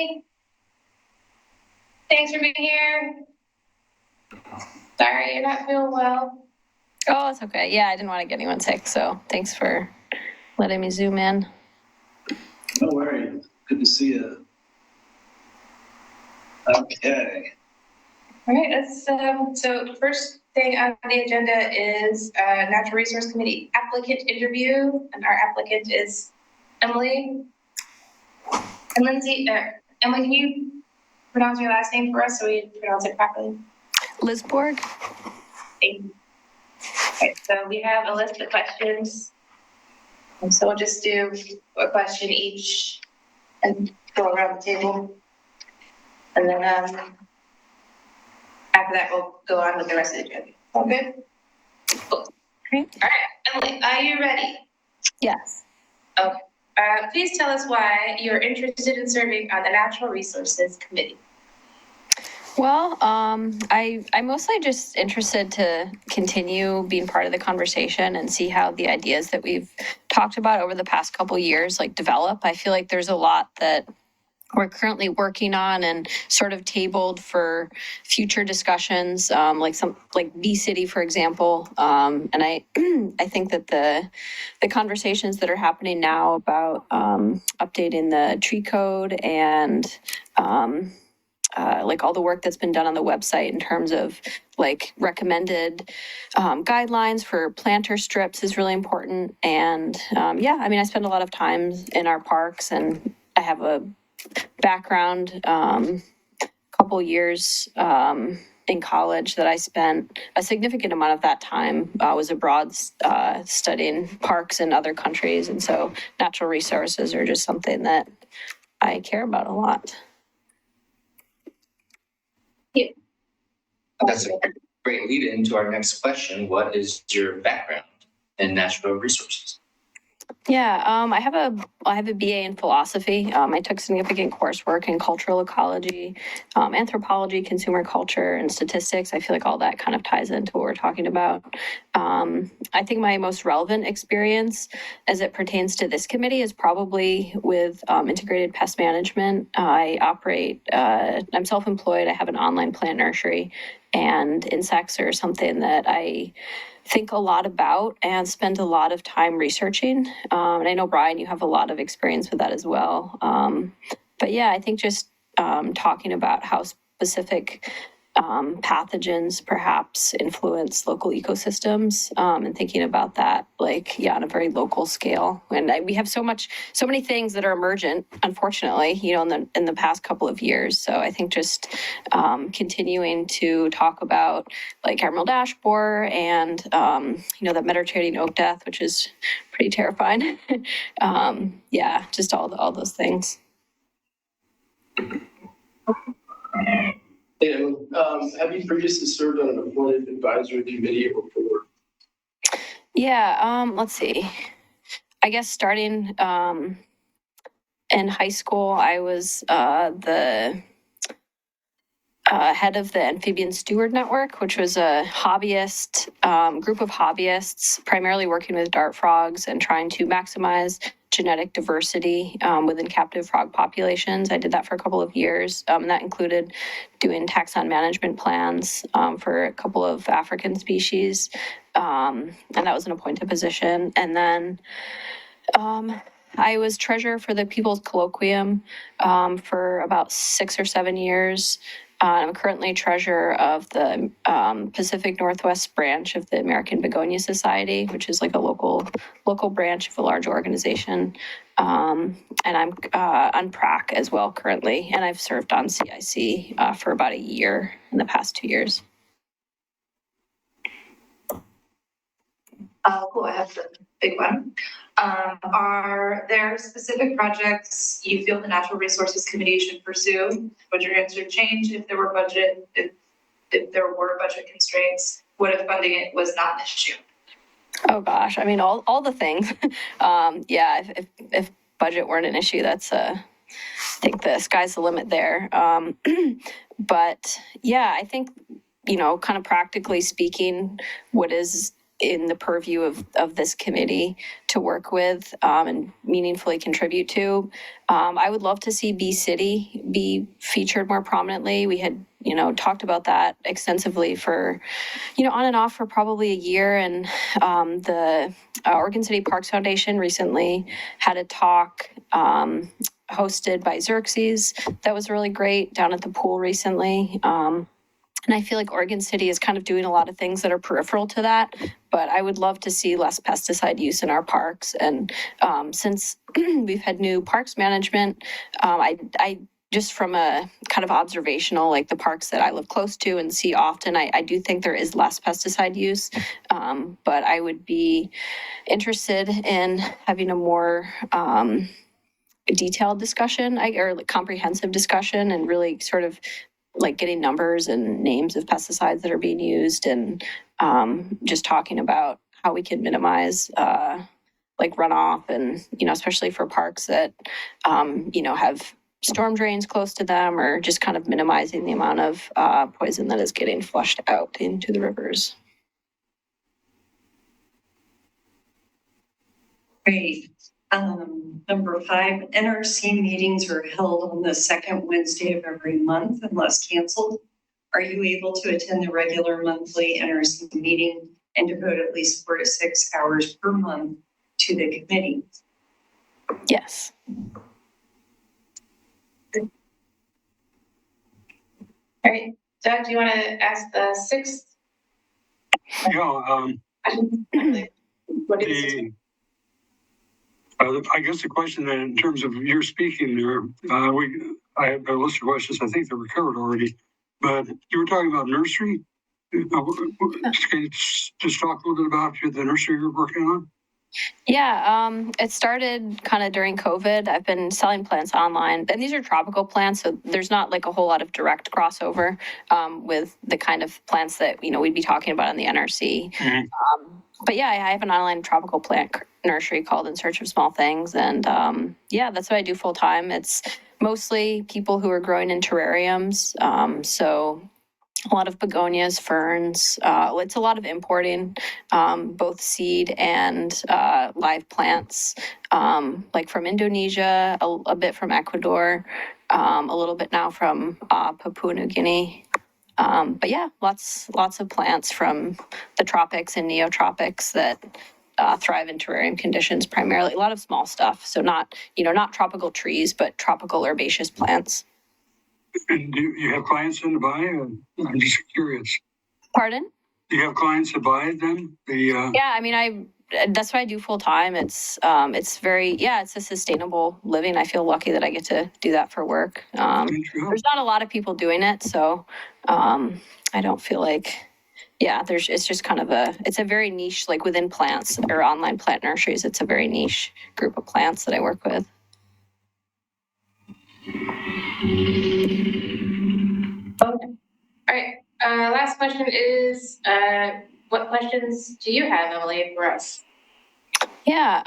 Emily. Thanks for being here. Sorry, you're not feeling well. Oh, it's okay. Yeah, I didn't want to get anyone sick, so thanks for letting me zoom in. No worries. Good to see you. Okay. All right, let's, so the first thing on the agenda is Natural Resource Committee applicant interview, and our applicant is Emily. And Lindsay, Emily, can you pronounce your last name for us so we pronounce it properly? Lisborg? Thank you. Okay, so we have a list of questions. And so we'll just do a question each and go around the table. And then after that, we'll go on with the rest of the agenda. All good? Cool. Okay. All right, Emily, are you ready? Yes. Okay. Please tell us why you're interested in serving on the Natural Resources Committee. Well, I'm mostly just interested to continue being part of the conversation and see how the ideas that we've talked about over the past couple of years develop. I feel like there's a lot that we're currently working on and sort of tabled for future discussions, like Bee City, for example. And I think that the conversations that are happening now about updating the tree code and all the work that's been done on the website in terms of recommended guidelines for planter strips is really important. And I spend a lot of time in our parks, and I have a background, couple years in college that I spent a significant amount of that time was abroad studying parks in other countries. And so natural resources are just something that I care about a lot. Yeah. That's a great lead into our next question. What is your background in natural resources? Yeah, I have a BA in philosophy. I took significant coursework in cultural ecology, anthropology, consumer culture, and statistics. I feel like all that kind of ties into what we're talking about. I think my most relevant experience as it pertains to this committee is probably with integrated pest management. I'm self-employed. I have an online plant nursery, and insects are something that I think a lot about and spend a lot of time researching. And I know, Brian, you have a lot of experience with that as well. But yeah, I think just talking about how specific pathogens perhaps influence local ecosystems, and thinking about that on a very local scale. And we have so many things that are emergent, unfortunately, in the past couple of years. So I think just continuing to talk about emerald ash borer and the Mediterranean oak death, which is pretty terrifying. Just all those things. And have you previously served on an appointed advisory committee before? Yeah, let's see. I guess starting in high school, I was the head of the Amphibian Steward Network, which was a hobbyist group of hobbyists, primarily working with dart frogs and trying to maximize genetic diversity within captive frog populations. I did that for a couple of years, and that included doing taxon management plans for a couple of African species, and that was an appointed position. And then I was treasurer for the People's Colloquium for about 6 or 7 years. I'm currently treasurer of the Pacific Northwest branch of the American Begonia Society, which is a local branch of a large organization. And I'm on PRAC as well currently, and I've served on CIC for about a year in the past 2 years. Cool, I have the big one. Are there specific projects you feel the Natural Resources Committee should pursue? Would your answer change if there were budget constraints? What if funding it was not an issue? Oh gosh, I mean all the things. If budget weren't an issue, that's I think the sky's the limit there. But yeah, I think kind of practically speaking, what is in the purview of this committee to work with and meaningfully contribute to. I would love to see Bee City be featured more prominently. We had, talked about that extensively for, on and off for probably a year. And the Oregon City Parks Foundation recently had a talk hosted by Xerxes that was really great down at the pool recently. And I feel like Oregon City is kind of doing a lot of things that are peripheral to that, but I would love to see less pesticide use in our parks. And since we've had new parks management, I just from a kind of observational, like the parks that I live close to and see often, I do think there is less pesticide use, but I would be interested in having a more detailed discussion or like comprehensive discussion and really sort of like getting numbers and names of pesticides that are being used and just talking about how we can minimize like runoff and, especially for parks that, have storm drains close to them or just kind of minimizing the amount of poison that is getting flushed out into the rivers. Great. Number 5, NRC meetings are held on the second Wednesday of every month unless canceled. Are you able to attend the regular monthly NRC meeting and devote at least 4 to 6 hours per month to the committee? Yes. All right, Doug, do you want to ask the 6th? Yeah, What is it? I guess the question then, in terms of your speaking there, I have a list of questions. I think they were covered already, but you were talking about nursery. Can you just talk a little bit about the nursery you're working on? Yeah, it started kind of during COVID. I've been selling plants online, and these are tropical plants, so there's not like a whole lot of direct crossover with the kind of plants that we'd be talking about in the NRC. Mm-hmm. But yeah, I have an online tropical plant nursery called In Search of Small Things, and that's what I do full time. It's mostly people who are growing in terrariums, so a lot of begonias, ferns. It's a lot of importing, both seed and live plants, like from Indonesia, a bit from Ecuador, a little bit now from Papua New Guinea. But yeah, lots of plants from the tropics and neotropics that thrive in terrarium conditions primarily. A lot of small stuff, so not tropical trees, but tropical herbaceous plants. And do you have clients in to buy? I'm just curious. Pardon? Do you have clients to buy them? Yeah, I mean, that's what I do full time. It's it's a sustainable living. I feel lucky that I get to do that for work. There's not a lot of people doing it, so I don't feel like, it's just kind of it's a very niche, like within plants or online plant nurseries, it's a very niche group of plants that I work with. Okay. All right. Last question is, what questions do you have, Emily, for us? Yeah.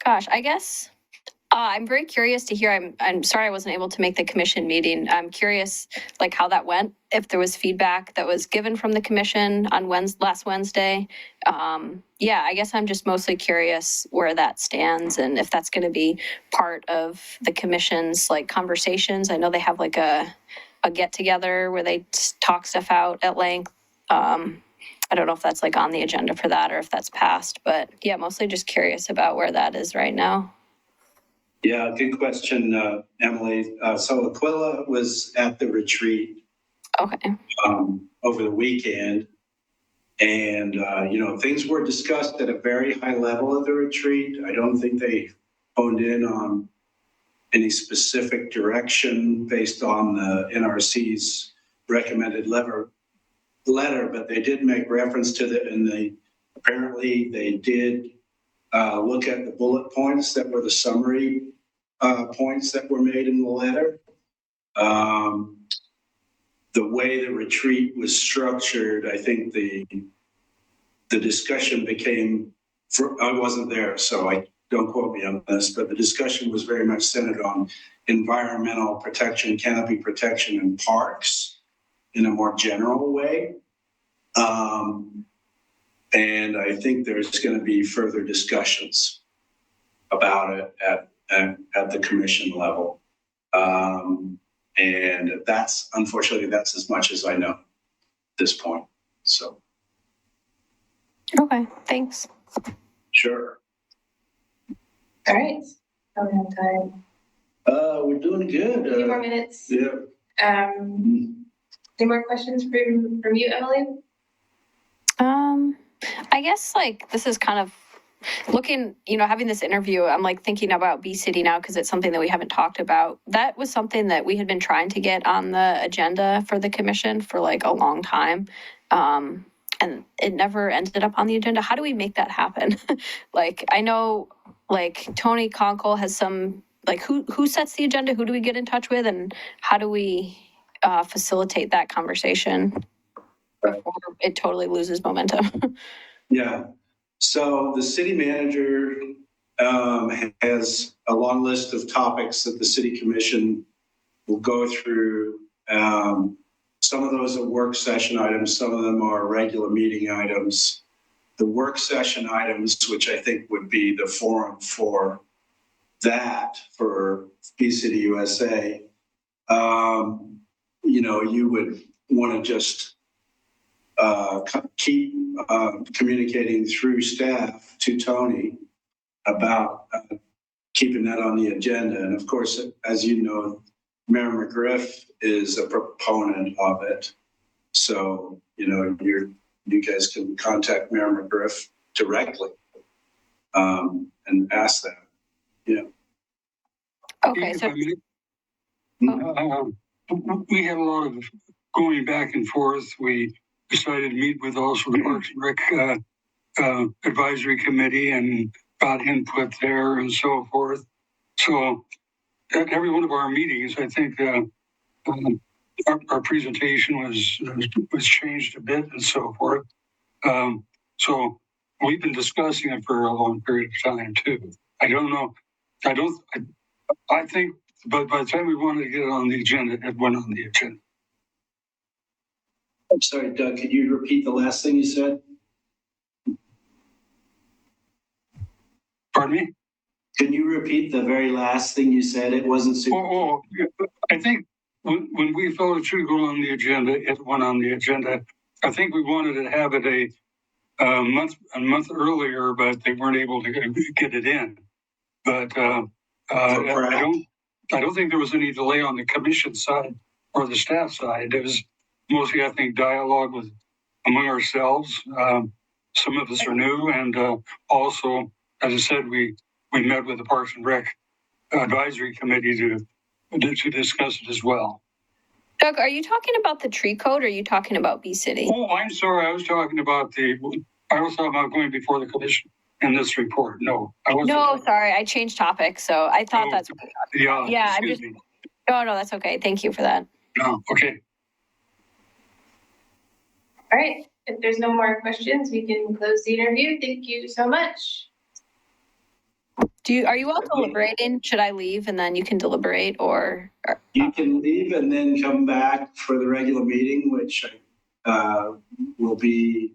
Gosh, I guess I'm very curious to hear. I'm sorry I wasn't able to make the commission meeting. I'm curious, like how that went. If there was feedback that was given from the commission on last Wednesday. I guess I'm just mostly curious where that stands and if that's going to be part of the commission's like conversations. I know they have like a get together where they talk stuff out at length. I don't know if that's like on the agenda for that or if that's passed, but yeah, mostly just curious about where that is right now. Yeah, good question, Emily. So Aquila was at the retreat. Okay. Over the weekend. And, things were discussed at a very high level at the retreat. I don't think they honed in on any specific direction based on the NRC's recommended letter, but they did make reference to apparently they did look at the bullet points that were the summary points that were made in the letter. The way the retreat was structured, I think the discussion became, I wasn't there, so don't quote me on this, but the discussion was very much centered on environmental protection, canopy protection in parks in a more general way. And I think there's going to be further discussions about it at the commission level. And unfortunately, that's as much as I know at this point. So, Okay, thanks. sure. All right. How we have time? We're doing good. A few more minutes. Yeah. Any more questions from you, Emily? I guess like this is kind of looking, having this interview, I'm like thinking about Bee City now because it's something that we haven't talked about. That was something that we had been trying to get on the agenda for the commission for like a long time. And it never ended up on the agenda. How do we make that happen? Like, I know like Tony Conkle has some, like who sets the agenda? Who do we get in touch with? And how do we facilitate that conversation before it totally loses momentum? Yeah. So the city manager has a long list of topics that the city commission will go through. Some of those are work session items. Some of them are regular meeting items. The work session items, which I think would be the forum for that for Bee City USA, you would want to just keep communicating through staff to Tony about keeping that on the agenda. And of course, as you know, Mayor McGriff is a proponent of it. So, you guys can contact Mayor McGriff directly and ask that. Yeah. Okay, so We had a lot of going back and forth. We decided to meet with also the Parks and Rec Advisory Committee and got input there and so forth. So at every one of our meetings, I think our presentation was changed a bit and so forth. So we've been discussing it for a long period of time too. I don't know. I think, but by the time we wanted to get it on the agenda, it went on the agenda. I'm sorry, Doug, could you repeat the last thing you said? Pardon me? Can you repeat the very last thing you said? It wasn't super. I think when we felt it should go on the agenda, it went on the agenda. I think we wanted to have it a month earlier, but they weren't able to get it in. But I don't think there was any delay on the commission side or the staff side. It was mostly, I think, dialogue among ourselves. Some of us are new, and also, as I said, we met with the Parks and Rec Advisory Committee to discuss it as well. Doug, are you talking about the tree code or are you talking about Bee City? Oh, I'm sorry. I was talking about going before the commission in this report. No, I wasn't. No, sorry. I changed topics. So I thought that's what you're talking about. Yeah, excuse me. No, that's okay. Thank you for that. No, okay. All right. If there's no more questions, we can close the interview. Thank you so much. Are you all deliberating? Should I leave and then you can deliberate or? You can leave and then come back for the regular meeting, which will be,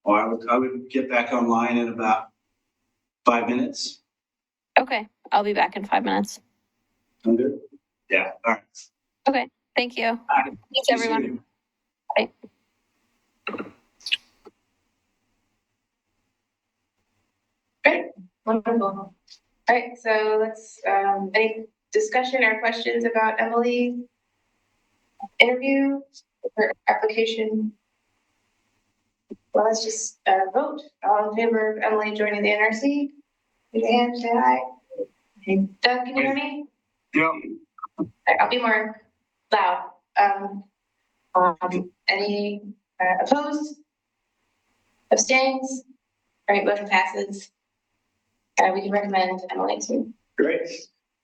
I would get back online in about 5 minutes. Okay. I'll be back in 5 minutes. I'm good. Yeah. All right. Okay. Thank you. Thanks, everyone. Bye. Great. Wonderful. All right. So let's, any discussion or questions about Emily's interview, her application? Well, let's just vote. All in favor of Emily joining the NRC? Raise your hand, say aye. Okay. Doug, can you hear me? Yeah. I'll be more loud. Any opposed? Abstains? All right, motion passes. We can recommend Emily too. Great.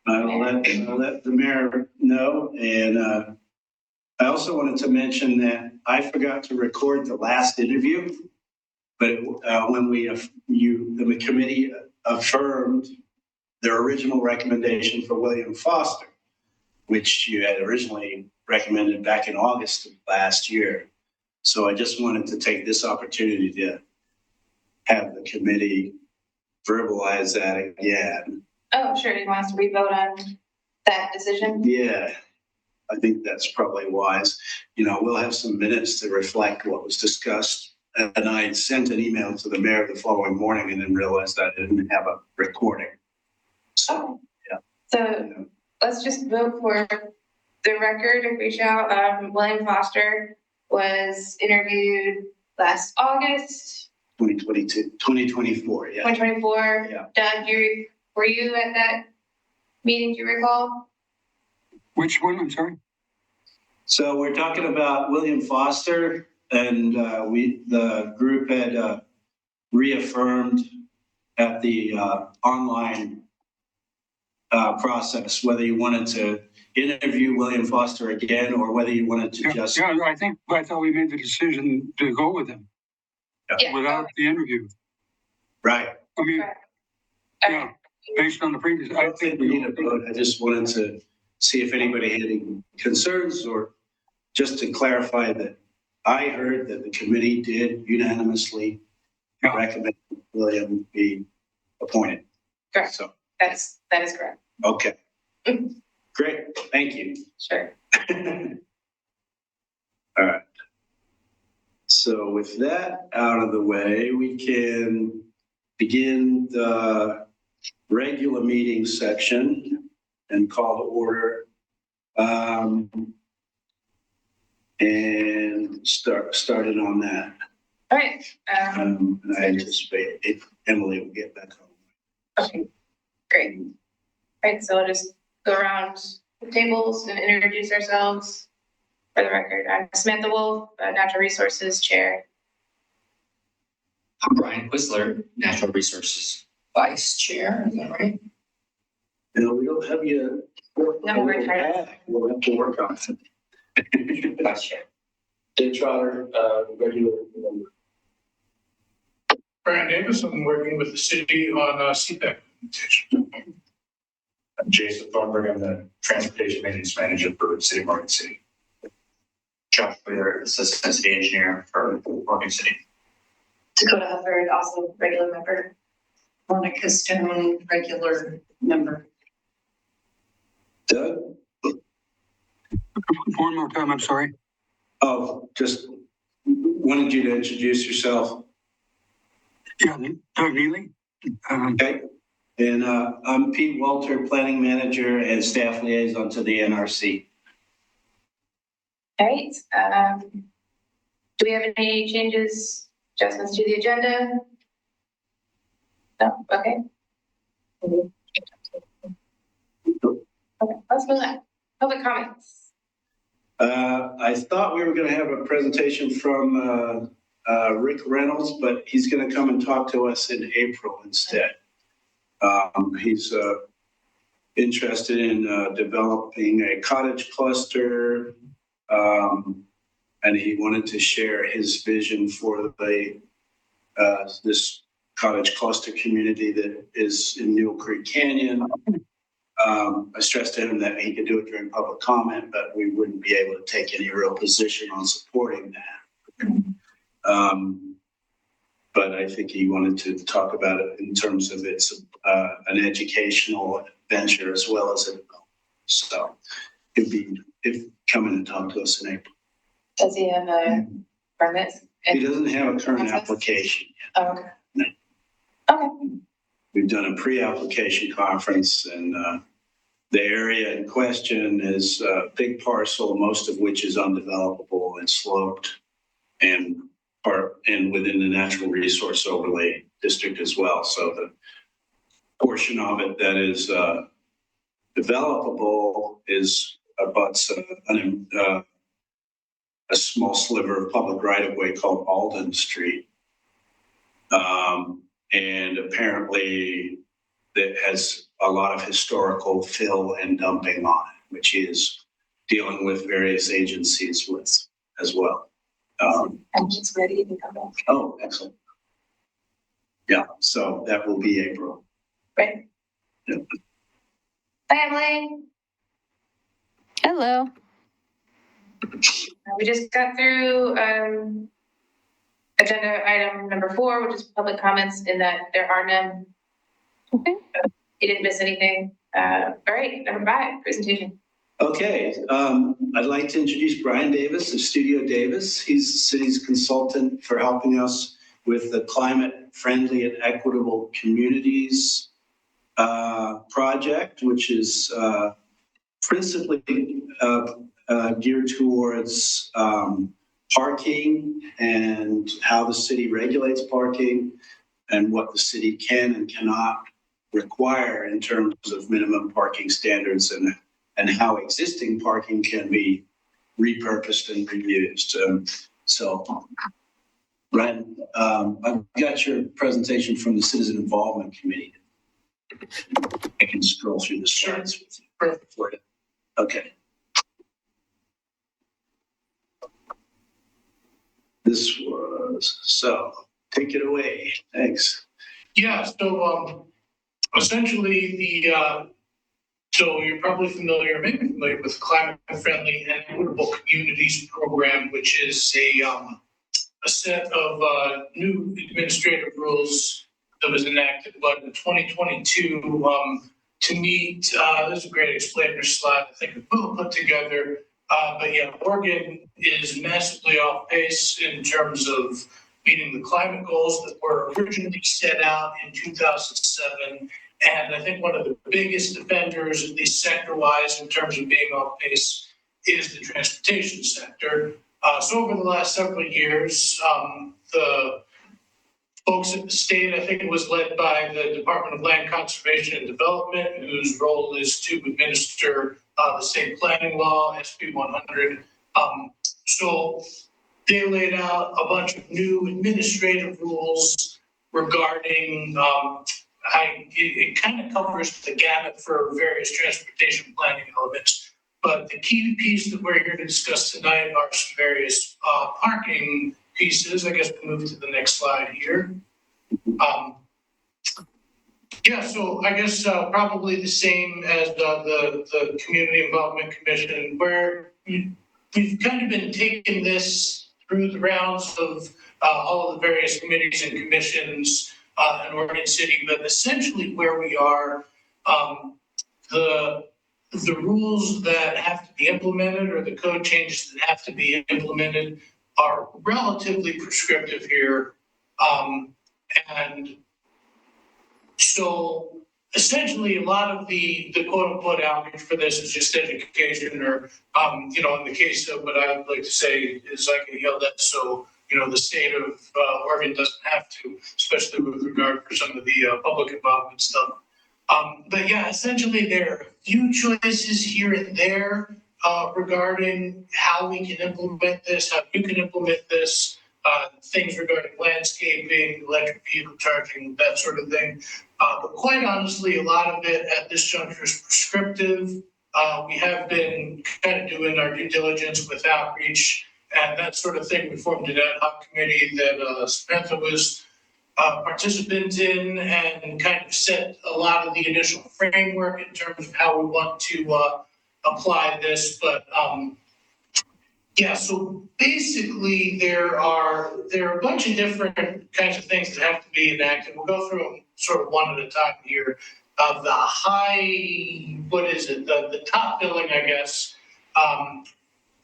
I'll let the mayor know. And I also wanted to mention that I forgot to record the last interview, but when the committee affirmed their original recommendation for William Foster, which you had originally recommended back in August of last year. So I just wanted to take this opportunity to have the committee verbalize that again. Oh, sure, you want us to re-vote on that decision? Yeah, I think that's probably wise. You know, we'll have some minutes to reflect what was discussed. And I sent an email to the mayor the following morning and then realized I didn't have a recording. So, Oh. So let's just vote for the record if we shall. William Foster was interviewed last August, 2024, yeah. 2024. Yeah. Doug, were you at that meeting, do you recall? Which one? I'm sorry. So we're talking about William Foster, and the group had reaffirmed at the online process whether you wanted to interview William Foster again or whether you wanted to just. Yeah, I thought we made the decision to go with him Yeah. without the interview. Right. I mean, Right. yeah, based on the previous. I don't think we need a vote. I just wanted to see if anybody had any concerns, or just to clarify that I heard that the committee did unanimously Yeah. recommend William be appointed. Correct. So, That is correct. okay. Great, thank you. Sure. All right. So with that out of the way, we can begin the regular meeting section and call to order. And started on that. All right. And I anticipate Emily will get back home. Okay, great. All right, so we'll just go around the tables and introduce ourselves. For the record, I'm Samantha Wolf, Natural Resources Chair. I'm Brian Quisler, Natural Resources Vice Chair, is that right? No, we don't have you. No, we're trying. We'll have to work on it. Vice Chair. Dave Trotter, regular member. Brian Davis, I'm working with the city on CPAC implementation. I'm Jason Thornburg, I'm the Transportation Maintenance Manager for City of Morgan City. Josh Wheeler, Assistant City Engineer for Morgan City. Dakota Hubbard, also regular member. Monica Stone, regular member. Doug? One more time, I'm sorry. Oh, just wanted you to introduce yourself. Yeah, Doug Neely. Okay. And I'm Pete Walter, Planning Manager and Staff Liaison to the NRC. All right. Do we have any changes, adjustments to the agenda? No, okay. Okay, let's move on. Public comments. I thought we were going to have a presentation from Rick Reynolds, but he's going to come and talk to us in April instead. He's interested in developing a cottage cluster, and he wanted to share his vision for the this cottage cluster community that is in Mule Creek Canyon. I stressed to him that he could do it during public comment, but we wouldn't be able to take any real position on supporting that. But I think he wanted to talk about it in terms of it's an educational venture as well as a development. So he'd come in and talk to us in April. Does he have a permit? He doesn't have a current application yet. Oh, okay. No. Okay. We've done a pre-application conference, and the area in question is a big parcel, most of which is undevelopable and sloped, and within the natural resource overlay district as well. So the portion of it that is developable is abuts a small sliver of public right-of-way called Alden Street. And apparently that has a lot of historical fill and dumping on it, which he is dealing with various agencies with as well. And he's ready to come back. Oh, excellent. Yeah, so that will be April. Right. Yeah. Hi, Emily. Hello. We just got through a agenda item number 4, which is public comments, in that there are none. Okay. You didn't miss anything. All right, number 5, presentation. Okay, I'd like to introduce Brian Davis of Studio Davis. He's the city's consultant for helping us with the climate-friendly and equitable communities project, which is principally geared towards parking and how the city regulates parking and what the city can and cannot require in terms of minimum parking standards and how existing parking can be repurposed and reused. So, Brian, I've got your presentation from the Citizen Involvement Committee. I can scroll through the slides with you. Perfect. For you. Okay. This was, so take it away. Thanks. Yeah, so essentially so you're probably familiar, maybe familiar with Climate Friendly and Equitable Communities Program, which is a set of new administrative rules that was enacted, but in 2022 to meet, this is a great explainer slide I think we'll put together. But yeah, Oregon is massively off pace in terms of meeting the climate goals that were originally set out in 2007. And I think one of the biggest offenders, at least sector-wise, in terms of being off pace, is the transportation sector. So over the last several years, the folks at the state, I think it was led by the Department of Land Conservation and Development, whose role is to administer the state planning law, SB 100. So they laid out a bunch of new administrative rules regarding, it kind of covers the gamut for various transportation planning elements. But the key piece that we're here to discuss tonight are some various parking pieces. I guess we'll move to the next slide here. Yeah, so I guess probably the same as the Community Involvement Commission, where we've kind of been taking this through the rounds of all of the various committees and commissions in Oregon City, but essentially where we are, the rules that have to be implemented or the code changes that have to be implemented are relatively prescriptive here. And so essentially a lot of the quote unquote outreach for this is just education or, in the case of what I would like to say is I can yell that so, the state of Oregon doesn't have to, especially with regard for some of the public involvement stuff. But yeah, essentially there are a few choices here and there regarding how we can implement this, how you can implement this, things regarding landscaping, electric vehicle charging, that sort of thing. But quite honestly, a lot of it at this juncture is prescriptive. We have been kind of doing our due diligence with outreach and that sort of thing. We formed an ad hoc committee that Samantha was participant in and kind of set a lot of the initial framework in terms of how we want to apply this. But yeah, so basically there are a bunch of different kinds of things that have to be enacted. We'll go through them sort of one at a time here. The high, what is it? The top billing, I guess.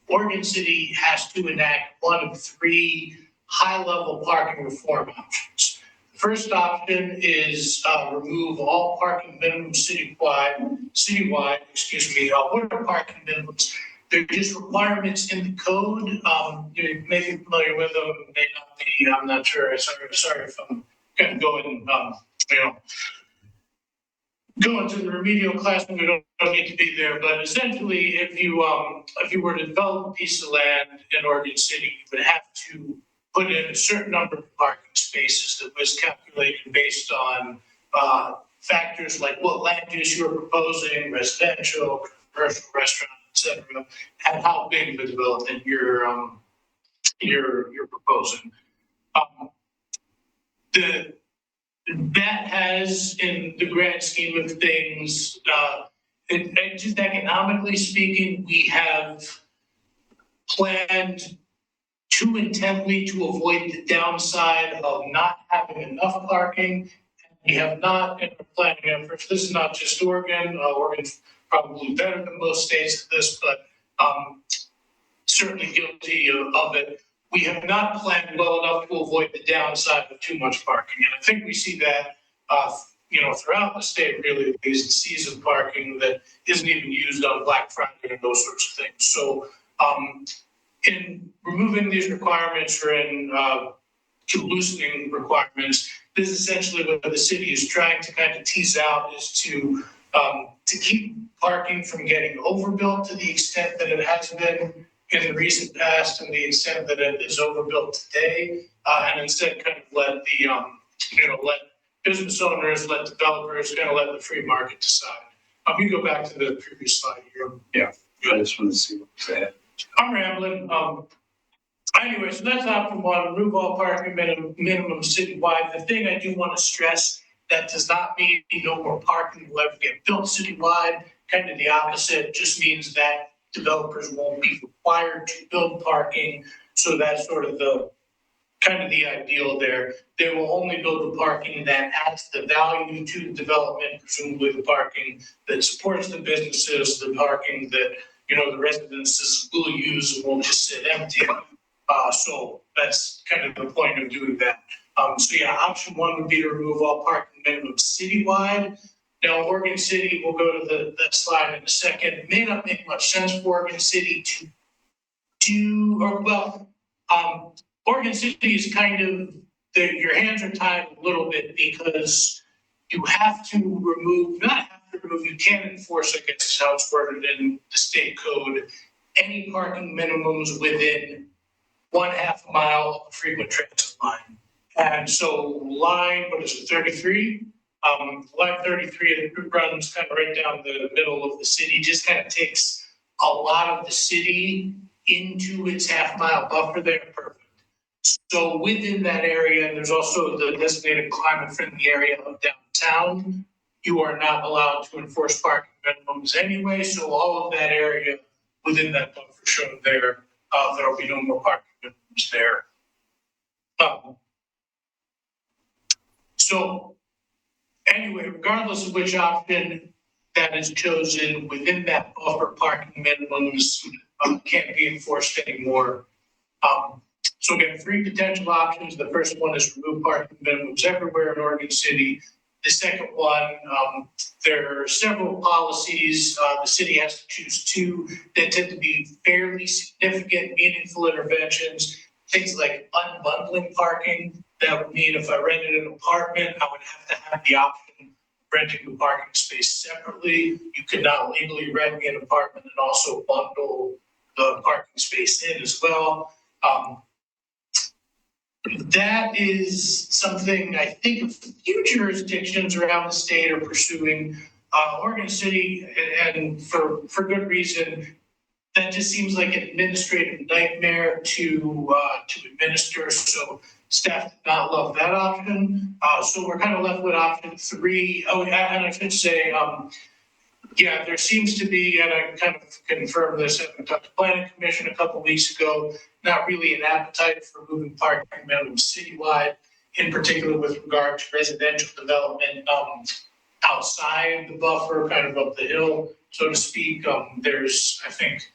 Oregon City has to enact one of 3 high-level parking reform options. The first option is remove all parking minimums citywide, what are parking minimums? They're just requirements in the code. You may be familiar with them, may not be, I'm not sure. Sorry if I'm kind of going, going to the remedial class when we don't need to be there. But essentially, if you were to develop a piece of land in Oregon City, you would have to put in a certain number of parking spaces that was calculated based on factors like what land use you were proposing, residential, commercial, restaurant, etc., and how big of a development you're proposing. That has, in the grand scheme of things, just economically speaking, we have planned too intently to avoid the downside of not having enough parking. We have not, in our planning efforts, this is not just Oregon, Oregon's probably better than most states at this, but certainly guilty of it. We have not planned well enough to avoid the downside of too much parking. And I think we see that, throughout the state, really, these season parking that isn't even used on Black Friday and those sorts of things. So in removing these requirements or in loosening requirements, this is essentially what the city is trying to kind of tease out is to keep parking from getting overbuilt to the extent that it has been in the recent past and the extent that it is overbuilt today, and instead kind of let let business owners, let developers, kind of let the free market decide. You go back to the previous slide here. Yeah, I just want to see what was ahead. I'm rambling. Anyway, so that's option one, remove all parking minimum citywide. The thing I do want to stress, that does not mean no more parking will ever get built citywide. Kind of the opposite, just means that developers won't be required to build parking. So that's sort of the ideal there. They will only build the parking that adds the value to the development, presumably the parking that supports the businesses, the parking that, the residences will use and won't just sit empty. So that's kind of the point of doing that. Option one would be to remove all parking minimum citywide. Now, Oregon City, we'll go to that slide in a second. It may not make much sense for Oregon City to do, Oregon City is kind of, your hands are tied a little bit because you have to remove, you can enforce, I guess is how it's worded in the state code, any parking minimums within 1/2 mile of a frequent transit line. And so line, 33? Line 33, it runs kind of right down the middle of the city, just kind of takes a lot of the city into its 1/2 mile buffer there. Perfect. So within that area, and there's also the designated climate friendly area of downtown, you are not allowed to enforce parking minimums anyway. So all of that area within that buffer shown there, there'll be no more parking minimums there. So anyway, regardless of which option that is chosen within that buffer, parking minimums can't be enforced anymore. So again, 3 potential options. The first one is remove parking minimums everywhere in Oregon City. The second one, there are several policies. The city has to choose 2 that tend to be fairly significant, meaningful interventions. Things like unbundling parking. That would mean if I rented an apartment, I would have to have the option of renting the parking space separately. You could not legally rent me an apartment and also bundle the parking space in as well. That is something I think a few jurisdictions around the state are pursuing. Oregon City, and for good reason, that just seems like an administrative nightmare to administer. So staff did not love that option. So we're kind of left with option 3. Oh, yeah, and I should say, there seems to be, and I kind of confirmed this at the Planning Commission a couple of weeks ago, not really an appetite for moving parking minimums citywide, in particular with regard to residential development outside the buffer, kind of up the hill, so to speak. There's, I think,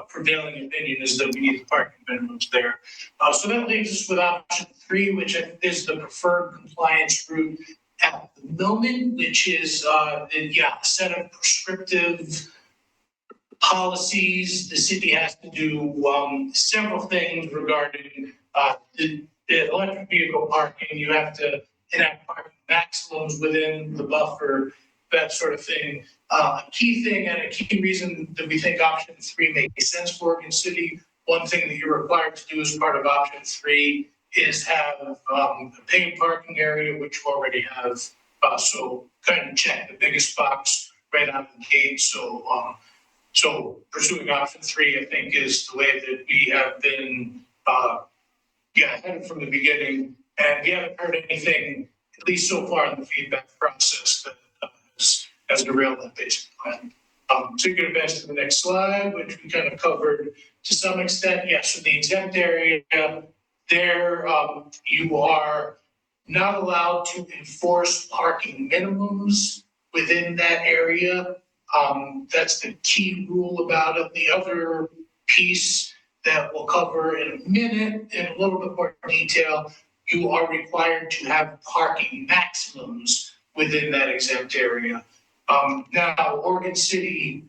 prevailing opinion is that we need the parking minimums there. So that leaves us with option 3, which is the preferred compliance route at the moment, which is a set of prescriptive policies. The city has to do several things regarding the electric vehicle parking. You have to enact parking maximums within the buffer, that sort of thing. A key thing and a key reason that we think option 3 makes sense for Oregon City, one thing that you're required to do as part of option 3 is have a paid parking area, which you already have. So kind of check the biggest box right out of the gate. So pursuing option 3, I think, is the way that we have been headed from the beginning. And we haven't heard anything, at least so far in the feedback process, that has derailed that basic plan. So you can advance to the next slide, which we kind of covered to some extent. Yes, so the exempt area, there you are not allowed to enforce parking minimums within that area. That's the key rule about it. The other piece that we'll cover in a minute in a little bit more detail, you are required to have parking maximums within that exempt area. Now, Oregon City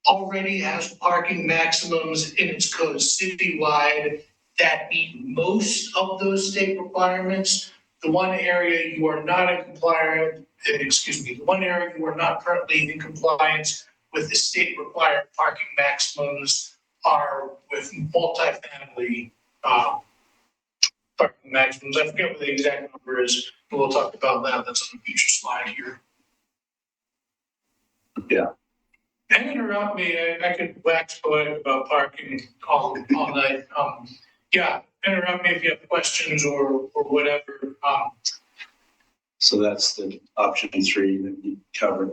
already has parking maximums in its code citywide that meet most of those state requirements. The one area you are not in compliance, the one area you are not currently in compliance with the state required parking maximums are with multifamily parking maximums. I forget what the exact number is, but we'll talk about that. That's on a future slide here. Yeah. And interrupt me, I could wax poetic about parking all night. Yeah, interrupt me if you have questions or whatever. So that's the option 3 that you covered.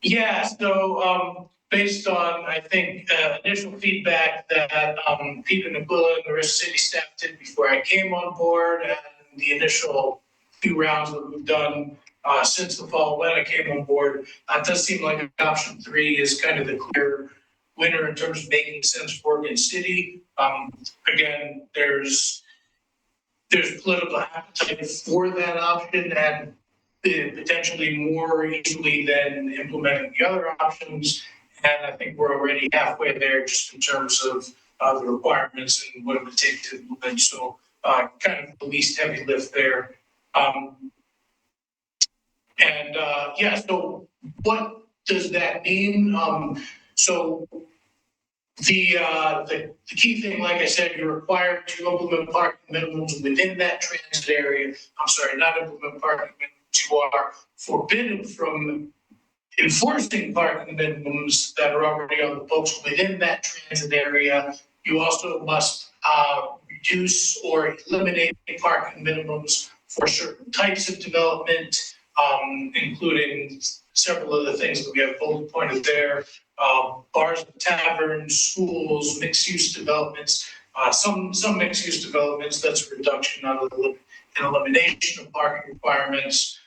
Yeah, so based on, I think, initial feedback that Pete and Aquila and the rest of city staff did before I came on board, and the initial few rounds that we've done since the fall when I came on board, it does seem like option 3 is kind of the clear winner in terms of making sense for Oregon City. Again, there's political appetite for that option and potentially more easily than implementing the other options. And I think we're already halfway there just in terms of the requirements and what it would take to implement. So kind of the least heavy lift there. So what does that mean? So the key thing, like I said, you're required to implement parking minimums within that transit area. I'm sorry, not implement parking minimums. You are forbidden from enforcing parking minimums that are already on the books within that transit area. You also must reduce or eliminate parking minimums for certain types of development, including several of the things that we have bullet pointed there. Bars and taverns, schools, mixed-use developments, some mixed-use developments, that's a reduction, not an elimination of parking requirements.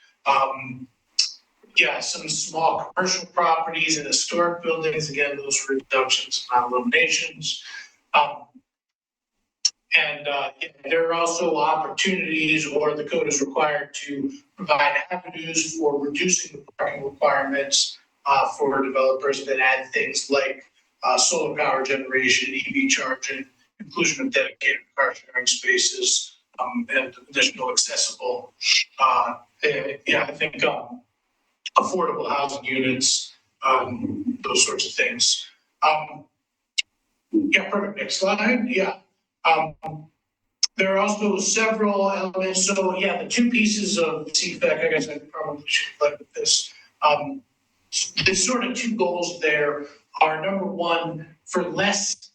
Some small commercial properties and historic buildings, again, those are reductions, not eliminations. There are also opportunities, or the code is required to provide avenues for reducing the parking requirements for developers that add things like solar power generation, EV charging, inclusion of dedicated car sharing spaces, and additional accessible, I think affordable housing units, those sorts of things. Perfect. Next slide. There are also several elements. So the 2 pieces of CFAC, I guess I probably should have led with this. The sort of 2 goals there are, number 1, for less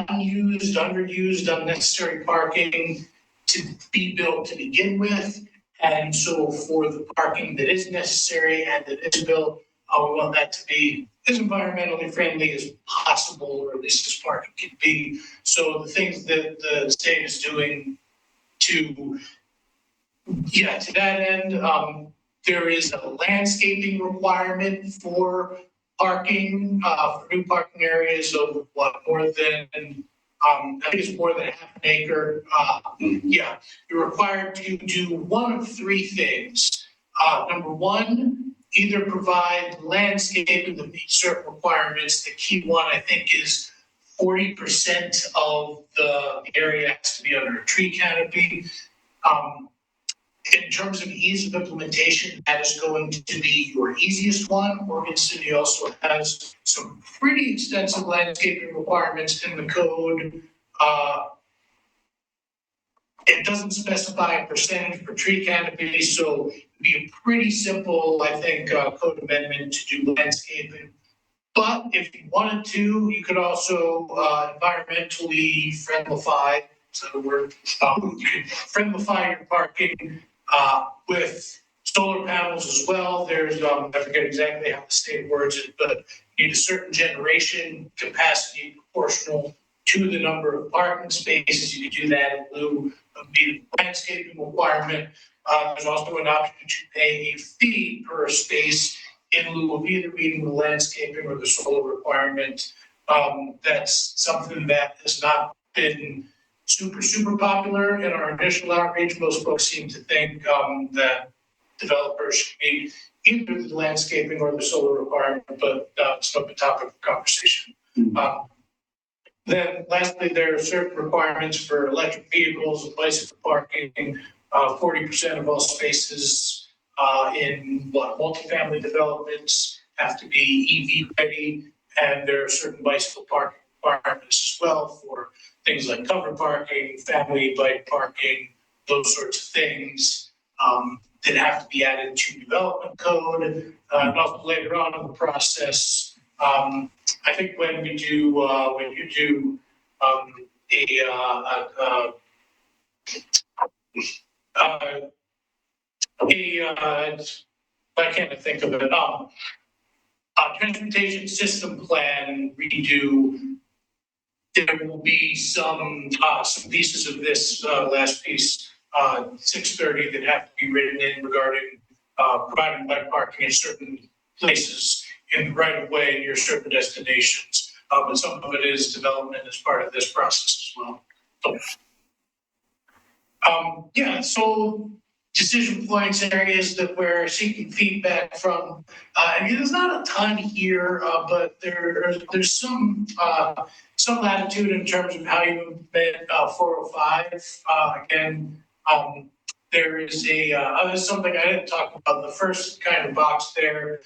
unused, underused, unnecessary parking to be built to begin with. And so for the parking that is necessary and that is built, we want that to be as environmentally friendly as possible, or at least as far as it can be. So the things that the state is doing to that end, there is a landscaping requirement for parking, for new parking areas of more than, I think it's more than half an acre. You're required to do one of 3 things. Number 1, either provide landscaping that meets certain requirements. The key one, I think, is 40% of the area has to be under a tree canopy. In terms of ease of implementation, that is going to be your easiest one. Oregon City also has some pretty extensive landscaping requirements in the code. It doesn't specify a percentage for tree canopy, so it'd be a pretty simple, I think, code amendment to do landscaping. But if you wanted to, you could also environmentally friendlify, so the word, you could friendlify your parking with solar panels as well. There's, I forget exactly how the state words it, but you need a certain generation capacity proportional to the number of parking spaces. You can do that in lieu of meeting the landscaping requirement. There's also an option to pay a fee per space in lieu of either meeting the landscaping or the solar requirement. That's something that has not been super popular in our initial outreach. Most folks seem to think that developers should meet either the landscaping or the solar requirement, but it's not the topic of conversation. Then lastly, there are certain requirements for electric vehicles and bicycle parking. 40% of all spaces in multifamily developments have to be EV ready, and there are certain bicycle parking requirements as well for things like covered parking, family bike parking, those sorts of things that have to be added to development code. And also later on in the process, I think when you do why can't I think of it? Transportation system plan redo. There will be some pieces of this last piece, 630, that have to be written in regarding providing bike parking in certain places in the right of way near certain destinations. But some of it is development as part of this process as well. So decision points, areas that we're seeking feedback from. There's not a ton here, but there's some latitude in terms of how you implement 405. Again, there is there's something I didn't talk about. The first kind of box there,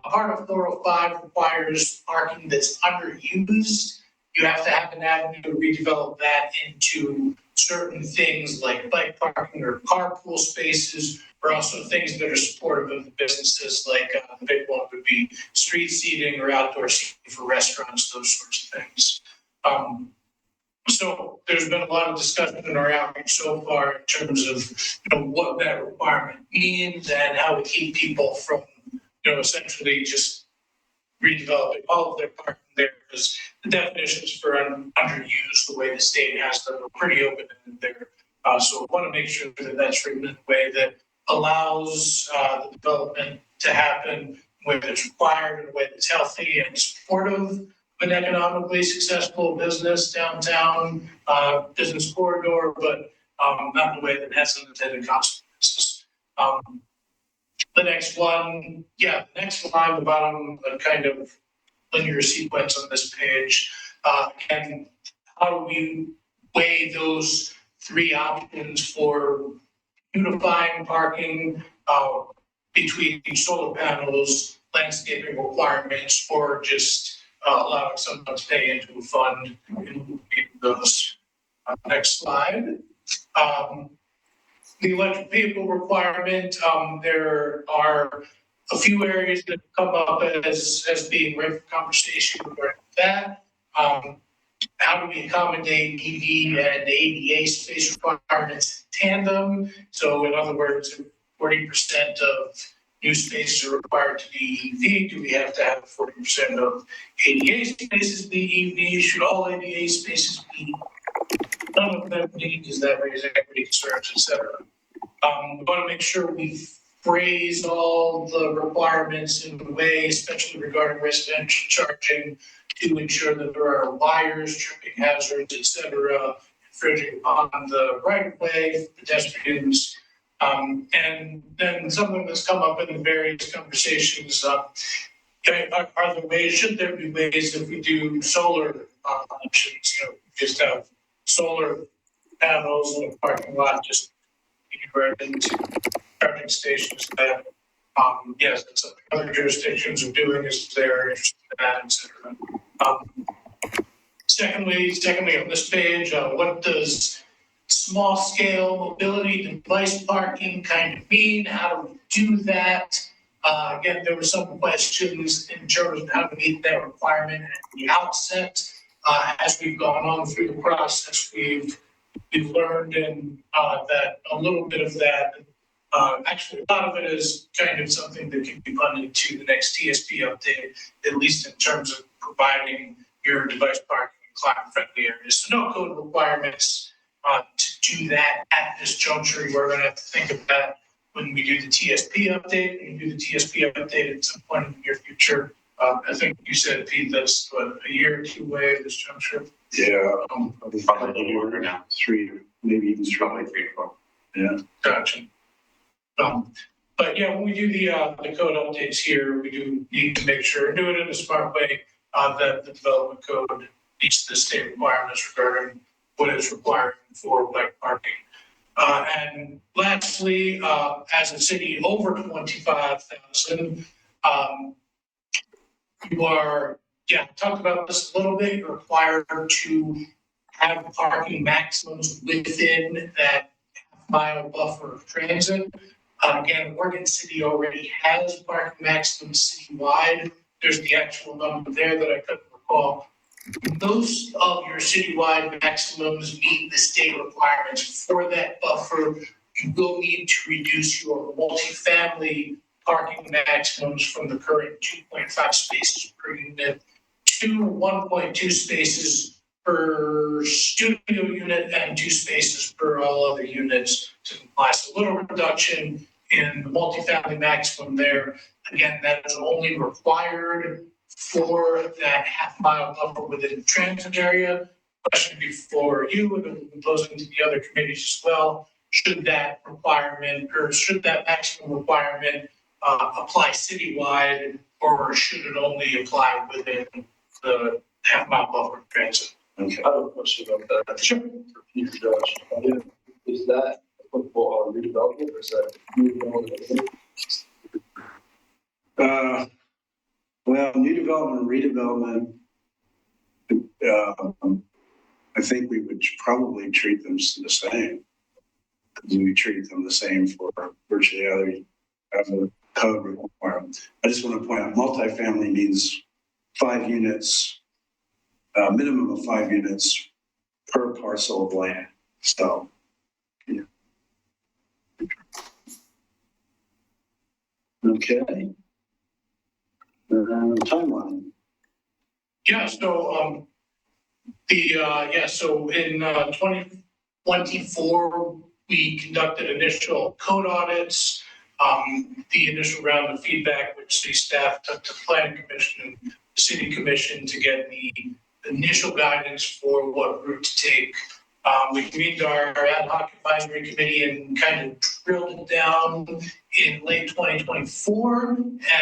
part of 405 requires parking that's underused. You have to have an avenue to redevelop that into certain things like bike parking or carpool spaces, or also things that are supportive of the businesses, like the big one would be street seating or outdoor seating for restaurants, those sorts of things. So there's been a lot of discussion in our outreach so far in terms of what that requirement means and how we keep people from essentially just redeveloping all of their parking there, because the definitions for underused, the way the state has them, are pretty open in there. So we want to make sure that that's written in a way that allows the development to happen in a way that's required, in a way that's healthy and supportive of an economically successful business downtown, business corridor, but not in a way that has unintended consequences. The next one, the next line, the bottom, the kind of linear sequence on this page, and how do we weigh those three options for unifying parking between solar panels, landscaping requirements, or just allowing someone to pay into a fund in those. Next slide. The electric vehicle requirement, there are a few areas that come up as being right for conversation regarding that. How do we accommodate EV and ADA space requirements in tandem? So in other words, 40% of new spaces are required to be EV. Do we have to have 40% of ADA spaces be EV? Should all ADA spaces be? None of them need, does that raise equity concerns, et cetera. We want to make sure we phrase all the requirements in a way, especially regarding residential charging, to ensure that there are wires, tripping hazards, et cetera, infringing upon the right of way, pedestrians. And then something that's come up in the various conversations, are there ways, should there be ways if we do solar options, just have solar panels in a parking lot, just right into charging stations that, yes, that's something other jurisdictions are doing, is they're interested in that, et cetera. Secondly, on this page, what does small scale mobility device parking kind of mean? How do we do that? Again, there were some questions in terms of how to meet that requirement at the outset. As we've gone on through the process, we've learned that a little bit of that Actually, a lot of it is kind of something that can be funded to the next TSP update, at least in terms of providing your device parking in climate-friendly areas. So no code requirements to do that at this juncture. We're going to have to think of that when we do the TSP update. When we do the TSP update at some point in the near future. I think you said, Pete, that's what, a year or two away at this juncture? Yeah, Probably a year now. 3, maybe even 3. Probably 3 to 4. Yeah. Gotcha. But yeah, when we do the code updates here, we do need to make sure, do it in a smart way, that the development code meets the state requirements regarding what is required for bike parking. And lastly, as a city over 25,000, you are, talked about this a little bit, you're required to have parking maximums within that half-mile buffer of transit. Again, Oregon City already has parking maximums citywide. There's the actual number there that I couldn't recall. Most of your citywide maximums meet the state requirements. For that buffer, you will need to reduce your multifamily parking maximums from the current 2.5 spaces per unit to 1.2 spaces per studio unit and 2 spaces per all other units to comply. So a little reduction in the multifamily maximum there. Again, that is only required for that half-mile buffer within the transit area. Question before you, and we'll be posing to the other committees as well. Should that requirement, or should that maximum requirement apply citywide, or should it only apply within the half-mile buffer transit? Okay. I have a question about that. Sure. For Peter, Josh. Is that applicable on redevelopment or is that new development? Well, new development, redevelopment, I think we would probably treat them the same. Because we treat them the same for virtually other code requirements. I just want to point out, multifamily means 5 units, minimum of 5 units per parcel of land. So, yeah. Okay. Timeline. Yeah, so so in 2024, we conducted initial code audits. The initial round of feedback, which the staff took to planning commission and the city commission to get the initial guidance for what route to take. We convened our ad hoc advisory committee and kind of drilled it down in late 2024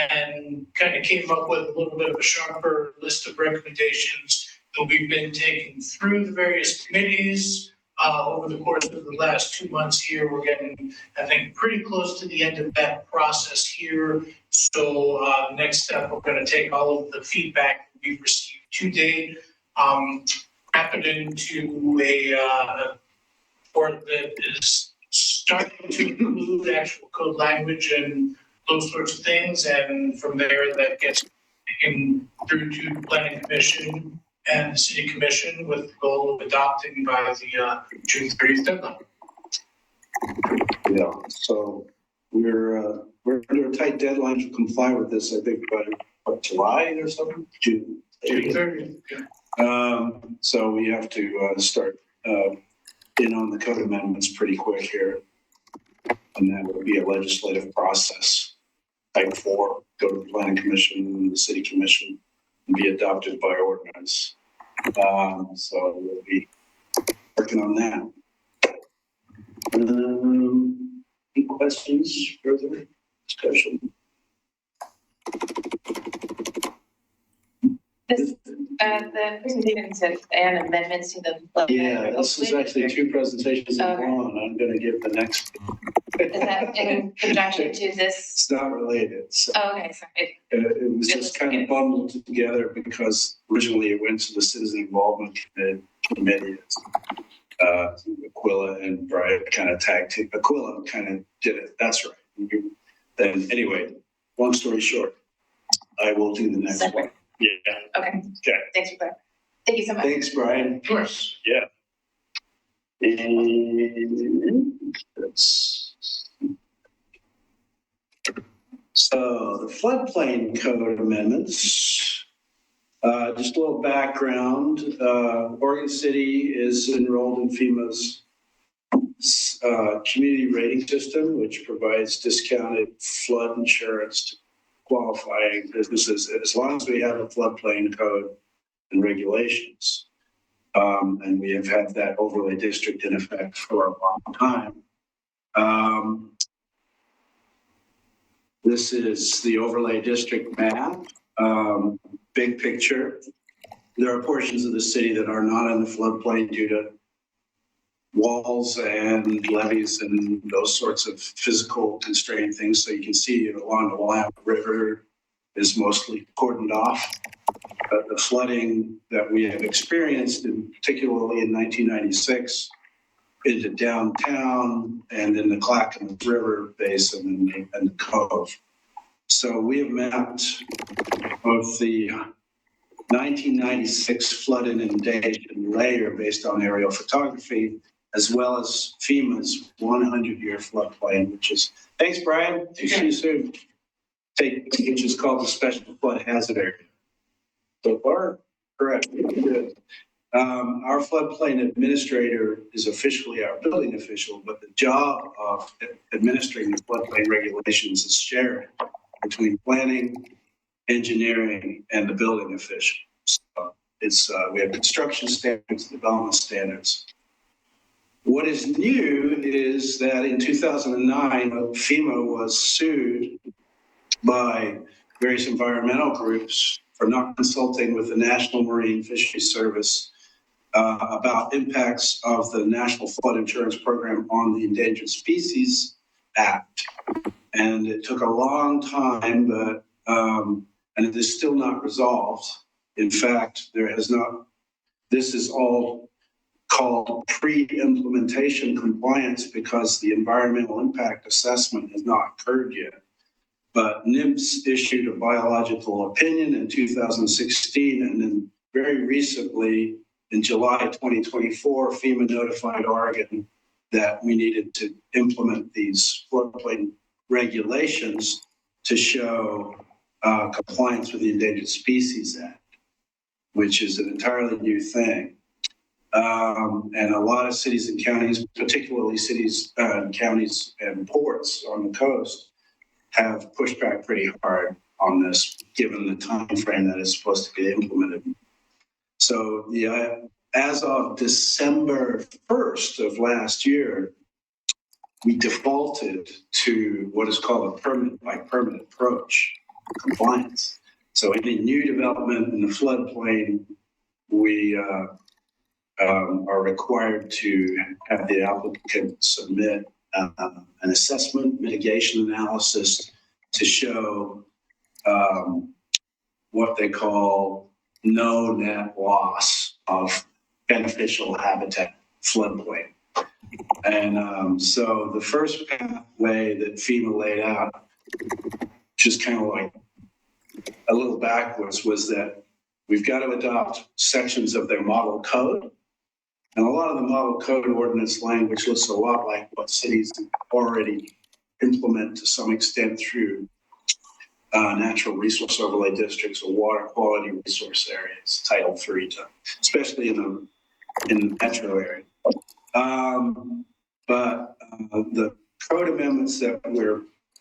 and kind of came up with a little bit of a sharper list of recommendations that we've been taking through the various committees over the course of the last 2 months here. We're getting, I think, pretty close to the end of that process here. So next step, we're going to take all of the feedback we've received to date, wrap it into a report that is starting to include actual code language and those sorts of things. And from there, that gets taken through to the planning commission and the city commission with the goal of adopting by the June 30th deadline. Yeah, so we're under a tight deadline to comply with this, I think, by what, July or something? June. June 30th, yeah. So we have to start in on the code amendments pretty quick here. And that would be a legislative process. Type 4, go to the planning commission and the city commission and be adopted by ordinance. So we'll be working on that. Any questions, further discussion? The presentation said and amendments to the. Yeah, this is actually 2 presentations in one. I'm going to give the next. Is that in conjunction to this? It's not related. So. Oh, okay, sorry. It was just kind of bundled together because originally it went to the Citizen Involvement Committee. Aquila and Brian kind of tag team. Aquila kind of did it. That's right. Then anyway, long story short, I will do the next one. Yeah. Okay. Okay. Thanks for that. Thank you so much. Thanks, Brian. Of course. Yeah. And that's So the floodplain code amendments, just a little background. Oregon City is enrolled in FEMA's community rating system, which provides discounted flood insurance to qualifying businesses as long as we have a floodplain code and regulations. And we have had that overlay district in effect for a long time. This is the overlay district map, big picture. There are portions of the city that are not in the floodplain due to walls and levees and those sorts of physical constraint things. So you can see along the Willamette River is mostly cordoned off. But the flooding that we have experienced, particularly in 1996, into downtown and in the Clackamas River Basin and the Cove. So we have mapped both the 1996 flood and inundation layer based on aerial photography, as well as FEMA's 100-year floodplain, which is, thanks, Brian. See you soon. Which is called the Special Flood Hazard Area. So far, correct. Good. Our floodplain administrator is officially our building official, but the job of administering the floodplain regulations is shared between planning, engineering, and the building official. So it's we have construction standards, development standards. What is new is that in 2009, FEMA was sued by various environmental groups for not consulting with the National Marine Fisheries Service about impacts of the National Flood Insurance Program on the Endangered Species Act. And it took a long time, but and it is still not resolved. In fact, this is all called pre-implementation compliance because the environmental impact assessment has not occurred yet. But NIMS issued a biological opinion in 2016, and then very recently, in July 2024, FEMA notified Oregon that we needed to implement these floodplain regulations to show compliance with the Endangered Species Act, which is an entirely new thing. And a lot of cities and counties, particularly cities, counties and ports on the coast, have pushed back pretty hard on this, given the time frame that is supposed to get implemented. So as of December 1st of last year, we defaulted to what is called a permit by permit approach compliance. So any new development in the floodplain, we are required to have the applicant submit an assessment mitigation analysis to show what they call no net loss of beneficial habitat floodplain. And so the first pathway that FEMA laid out, just kind of like a little backwards, was that we've got to adopt sections of their model code. And a lot of the model code ordinance language looks a lot like what cities already implement to some extent through natural resource overlay districts or water quality resource areas, Title III, especially in the metro area. But the code amendments that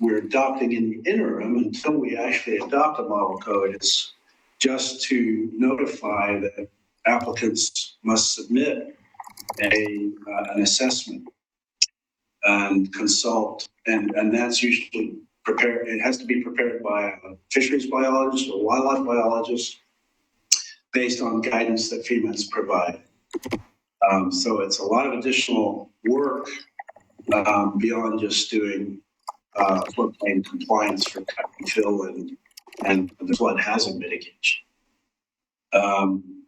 we're adopting in the interim until we actually adopt a model code is just to notify that applicants must submit an assessment and consult, and that's usually prepared. It has to be prepared by a fisheries biologist or wildlife biologist based on guidance that FEMA has provided. So it's a lot of additional work beyond just doing floodplain compliance for cut and fill and the flood hazard mitigation.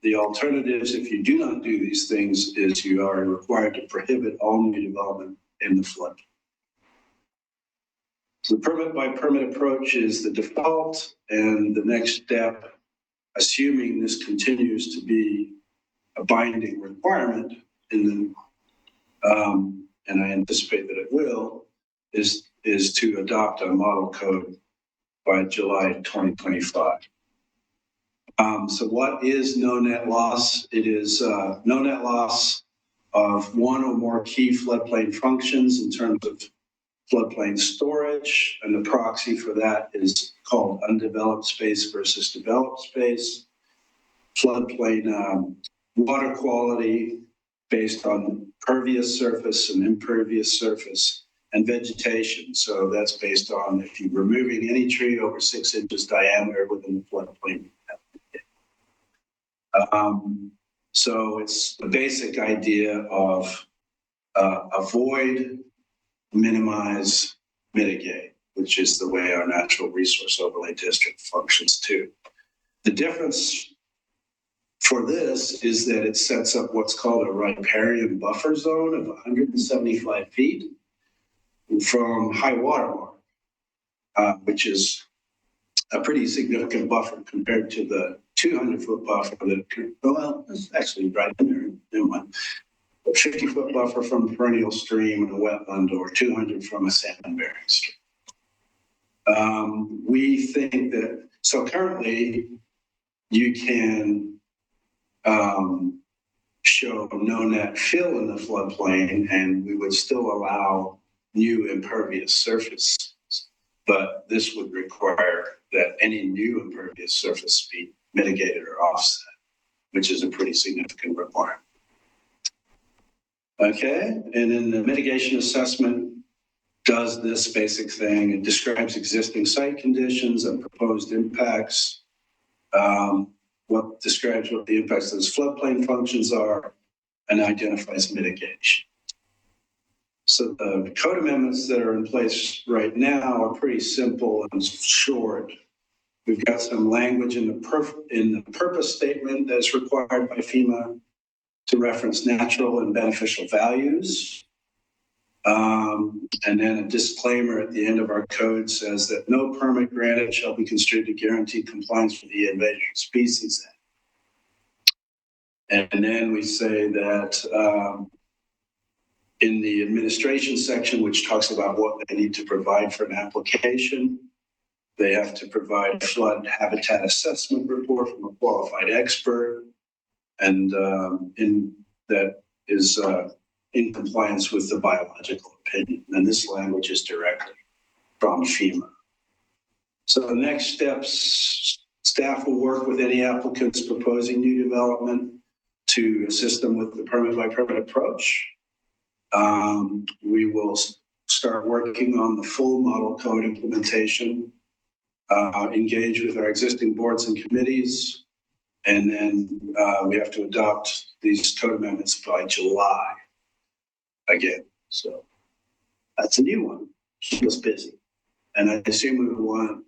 The alternatives, if you do not do these things, is you are required to prohibit all new development in the flood. So the permit by permit approach is the default, and the next step, assuming this continues to be a binding requirement and I anticipate that it will, is to adopt a model code by July 2025. So what is no net loss? It is no net loss of one or more key floodplain functions in terms of floodplain storage, and the proxy for that is called undeveloped space versus developed space. Floodplain water quality based on pervious surface and impervious surface, and vegetation. So that's based on if you're removing any tree over 6 inches diameter within the floodplain. So it's the basic idea of avoid, minimize, mitigate, which is the way our natural resource overlay district functions too. The difference for this is that it sets up what's called a riparian buffer zone of 175 feet from high water mark, which is a pretty significant buffer compared to the 200-foot buffer that, well, it's actually right in there, never mind. A 50-foot buffer from a perennial stream and a wetland, or 200 from a salmon-bearing stream. We think that, so currently you can show no net fill in the floodplain and we would still allow new impervious surface. But this would require that any new impervious surface be mitigated or offset, which is a pretty significant requirement. Okay, and then the mitigation assessment does this basic thing. It describes existing site conditions and proposed impacts, describes what the impacts of those floodplain functions are, and identifies mitigation. So the code amendments that are in place right now are pretty simple and short. We've got some language in the purpose statement that's required by FEMA to reference natural and beneficial values. And then a disclaimer at the end of our code says that no permit granted shall be construed to guarantee compliance with the Endangered Species Act. And then we say that in the administration section, which talks about what they need to provide for an application, they have to provide a flood habitat assessment report from a qualified expert, and that is in compliance with the biological opinion. And this language is directly from FEMA. So the next steps, staff will work with any applicants proposing new development to assist them with the permit by permit approach. We will start working on the full model code implementation, engage with our existing boards and committees, and then we have to adopt these code amendments by July again. So that's a new one. Keep us busy. And I assume we would want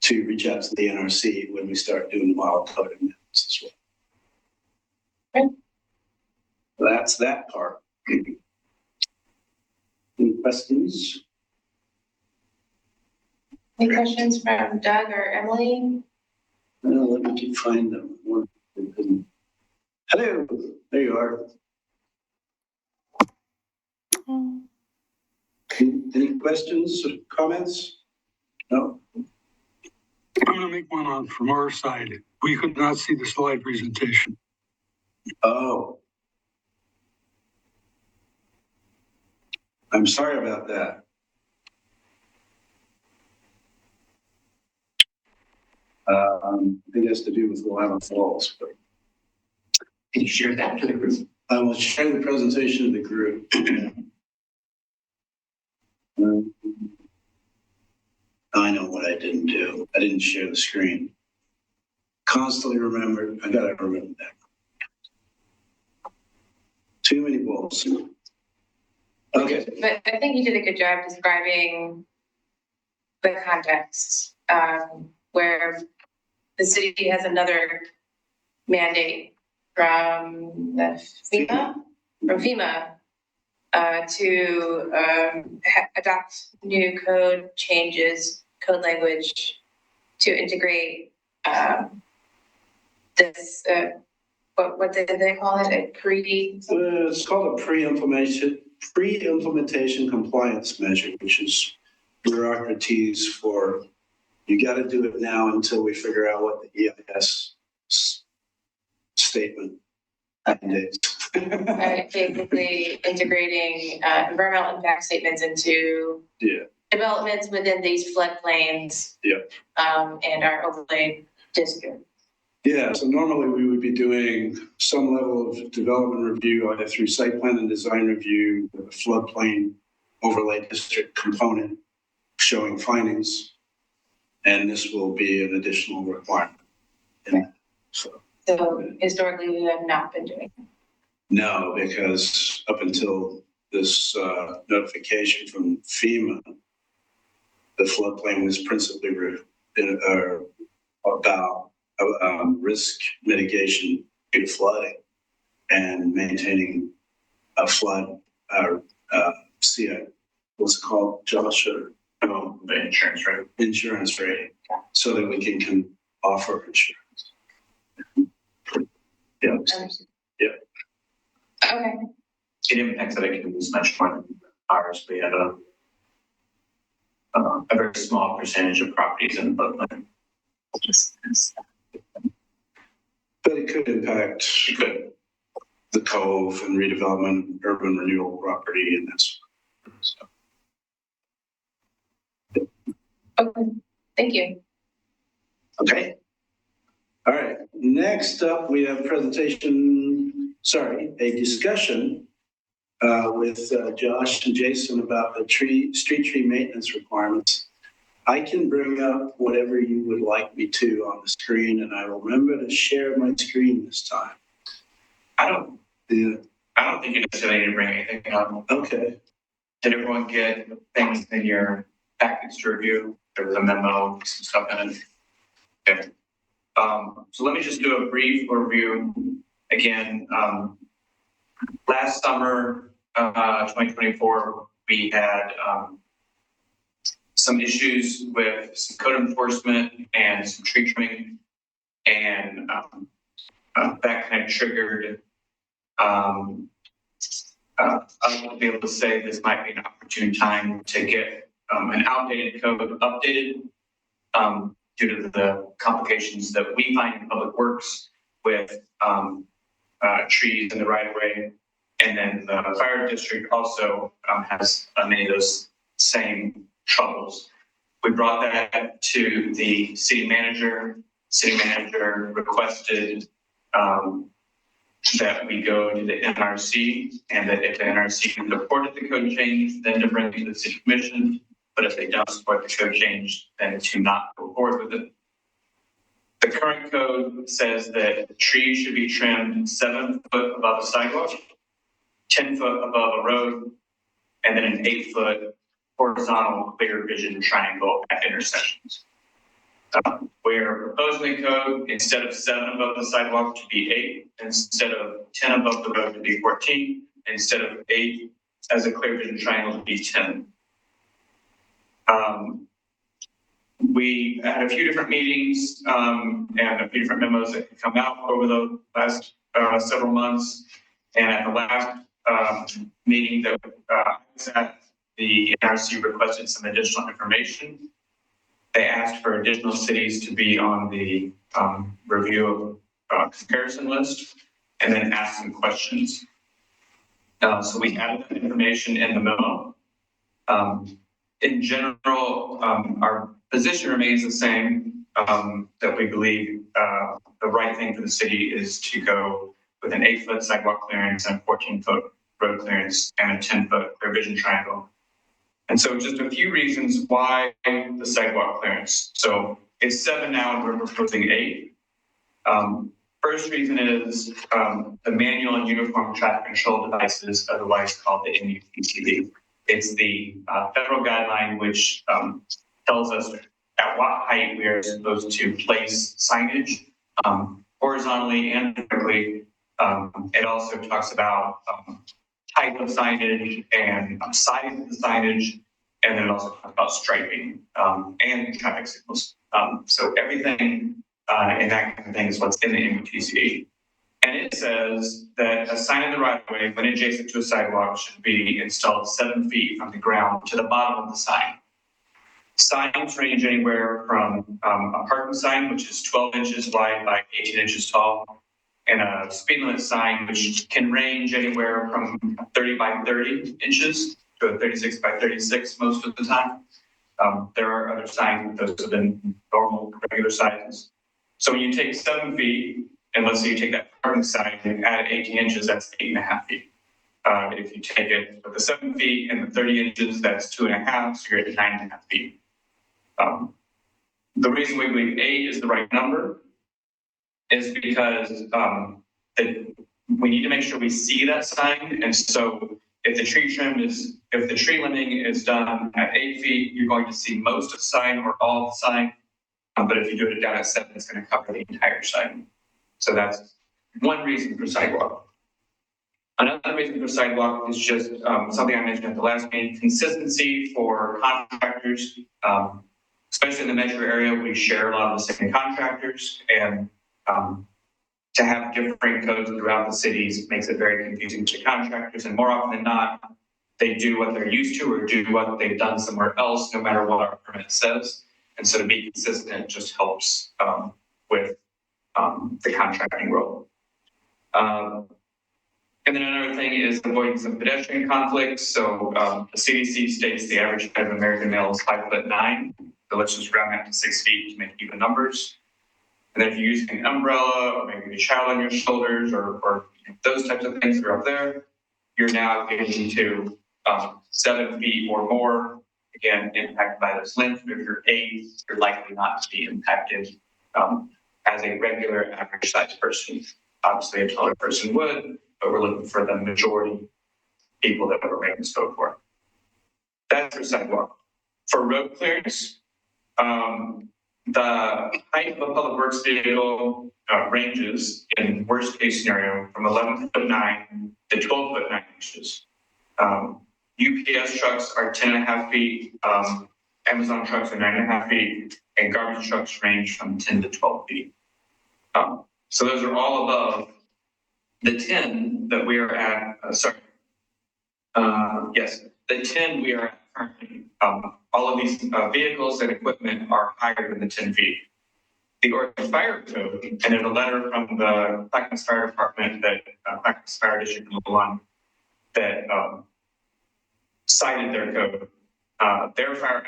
to reach out to the NRC when we start doing the model code amendments as well. Okay. That's that part. Any questions? Any questions from Doug or Emily? Let me find them. Hello, there you are. Any questions or comments? No? I'm going to make one on from our side. We could not see the slide presentation. Oh. I'm sorry about that. I think it has to do with Willamette Falls. But Can you share that to the group? I will share the presentation of the group. I know what I didn't do. I didn't share the screen. Constantly remember, I gotta remember that. Too many balls. Okay. But I think you did a good job describing the context, where the city has another mandate from FEMA to adopt new code changes, code language to integrate this. What did they call it? It's called a pre-implementation compliance measure, which is bureaucracies for you got to do it now until we figure out what the EIS statement mandates. Right, basically integrating environmental impact statements into Yeah. developments within these floodplains. Yeah. And our overlay district. Yeah, so normally we would be doing some level of development review either through site plan and design review, with a floodplain overlay district component showing findings. And this will be an additional requirement. Right. So Historically, we have not been doing that. no, because up until this notification from FEMA, the floodplain was principally about risk mitigation due to flooding and maintaining a flood, what's it called, Josh? The insurance rate. Insurance rating, so that we can offer insurance. Yeah. Yeah. Okay. It impacts that it was much more than ours. We had a very small percentage of properties in the floodplain. But it could impact the cove and redevelopment, urban renewal property, and that's. So. Okay. Thank you. Okay. All right. Next up, we have a discussion with Josh and Jason about the street tree maintenance requirements. I can bring up whatever you would like me to on the screen, and I will remember to share my screen this time. I don't think you necessarily need to bring anything up. Okay. Did everyone get things in your package to review? There was a memo, some stuff in it. Okay. So let me just do a brief overview. Again, last summer, 2024, we had some issues with some code enforcement and some tree trimming, and that kind of triggered I will be able to say this might be an opportune time to get an outdated code updated due to the complications that we find in public works with trees in the right of way. And then the fire district also has many of those same troubles. We brought that to the city manager. City manager requested that we go to the NRC, and that if the NRC supported the code change, then to bring it to the city commission. But if they don't support the code change, then to not go forward with it. The current code says that trees should be trimmed 7 foot above a sidewalk, 10 foot above a road, and then an 8 foot horizontal clear vision triangle at intersections. We're proposing the code, instead of 7 above the sidewalk, to be 8, instead of 10 above the road to be 14, instead of 8 as a clear vision triangle to be 10. We had a few different meetings and a few different memos that have come out over the last several months. And at the last meeting that I was at, the NRC requested some additional information. They asked for additional cities to be on the review of comparison list, and then asked some questions. So we added that information in the memo. In general, our position remains the same, that we believe the right thing for the city is to go with an 8 foot sidewalk clearance and a 14 foot road clearance and a 10 foot clear vision triangle. And so just a few reasons why the sidewalk clearance. So it's 7 now, and we're proposing 8. First reason is the manual and uniform traffic control devices, otherwise called the MUTCD. It's the federal guideline which tells us at what height we are supposed to place signage, horizontally and vertically. It also talks about type of signage and size of the signage, and then it also talks about striping and traffic signals. So everything and that kind of thing is what's in the MUTCD. And it says that a sign in the right of way, when adjacent to a sidewalk, should be installed 7 feet from the ground to the bottom of the sign. Signs range anywhere from a parking sign, which is 12 inches wide by 18 inches tall, and a speed limit sign, which can range anywhere from 30 by 30 inches to a 36 by 36 most of the time. There are other signs, those have been normal, regular sizes. So when you take 7 feet, and let's say you take that parking sign and add 18 inches, that's 8.5 feet. If you take it with the 7 feet and the 30 inches, that's 2.5, so you're at 9.5 feet. The reason we believe 8 is the right number is because we need to make sure we see that sign. And so if the tree limbing is done at 8 feet, you're going to see most of the sign or all of the sign. But if you do it down at 7, it's going to cover the entire sign. So that's one reason for sidewalk. Another reason for sidewalk is just something I mentioned at the last meeting, consistency for contractors. Especially in the metro area, we share a lot of the same contractors, and to have different codes throughout the cities makes it very confusing to contractors. And more often than not, they do what they're used to or do what they've done somewhere else, no matter what our permit says. And so to be consistent just helps with the contracting role. And then another thing is avoiding some pedestrian conflicts. So the CDC states the average height of an American male is 5'9". So let's just round that to 6 feet to make even numbers. And then if you're using an umbrella or maybe a child on your shoulders or those types of things that are up there, you're now getting to 7 feet or more. Again, impacted by this length. If you're 8, you're likely not to be impacted as a regular average sized person. Obviously a taller person would, but we're looking for the majority people that we're making this code for. That's for sidewalk. For road clearance, the height of a public works vehicle ranges in worst case scenario from 11'9" to 12'9" inches. UPS trucks are 10.5 feet, Amazon trucks are 9.5 feet, and garbage trucks range from 10 to 12 feet. So those are all above the 10 that we are at, the 10 we are at currently. All of these vehicles and equipment are higher than the 10 feet. The Oregon Fire Code, and there's a letter from the Clackamas Fire Department that Clackamas Fire District Number 1 that cited their code. Their fire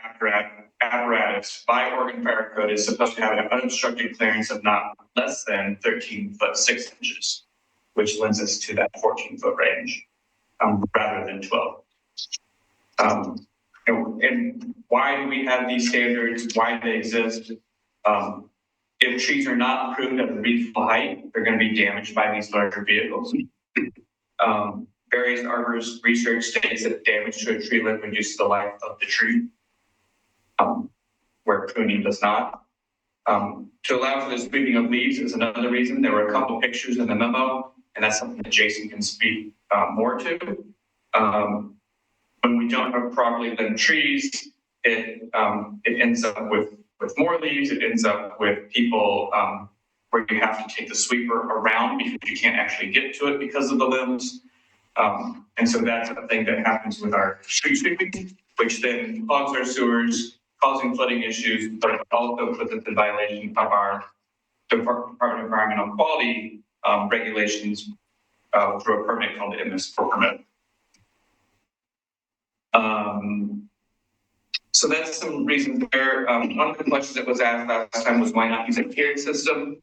apparatus by Oregon Fire Code is supposed to have an unobstructed clearance of not less than 13 foot 6 inches, which lends us to that 14-foot range rather than 12. And why do we have these standards? Why do they exist? If trees are not approved at a reasonable height, they're going to be damaged by these larger vehicles. Various arborist research states that damage to a tree limb reduces the life of the tree, where pruning does not. To allow for the sweeping of leaves is another reason. There were a couple pictures in the memo, and that's something that Jason can speak more to. When we don't have properly limbed trees, it ends up with more leaves. It ends up with people where you have to take the sweeper around because you can't actually get to it because of the limbs. And so that's a thing that happens with our street sweeping, which then clogs our sewers, causing flooding issues, but it also puts us in violation of our Department of Environmental Quality regulations through a permit called the MS4 permit. So that's some reasons there. One of the questions that was asked last time was why not use a tiered system?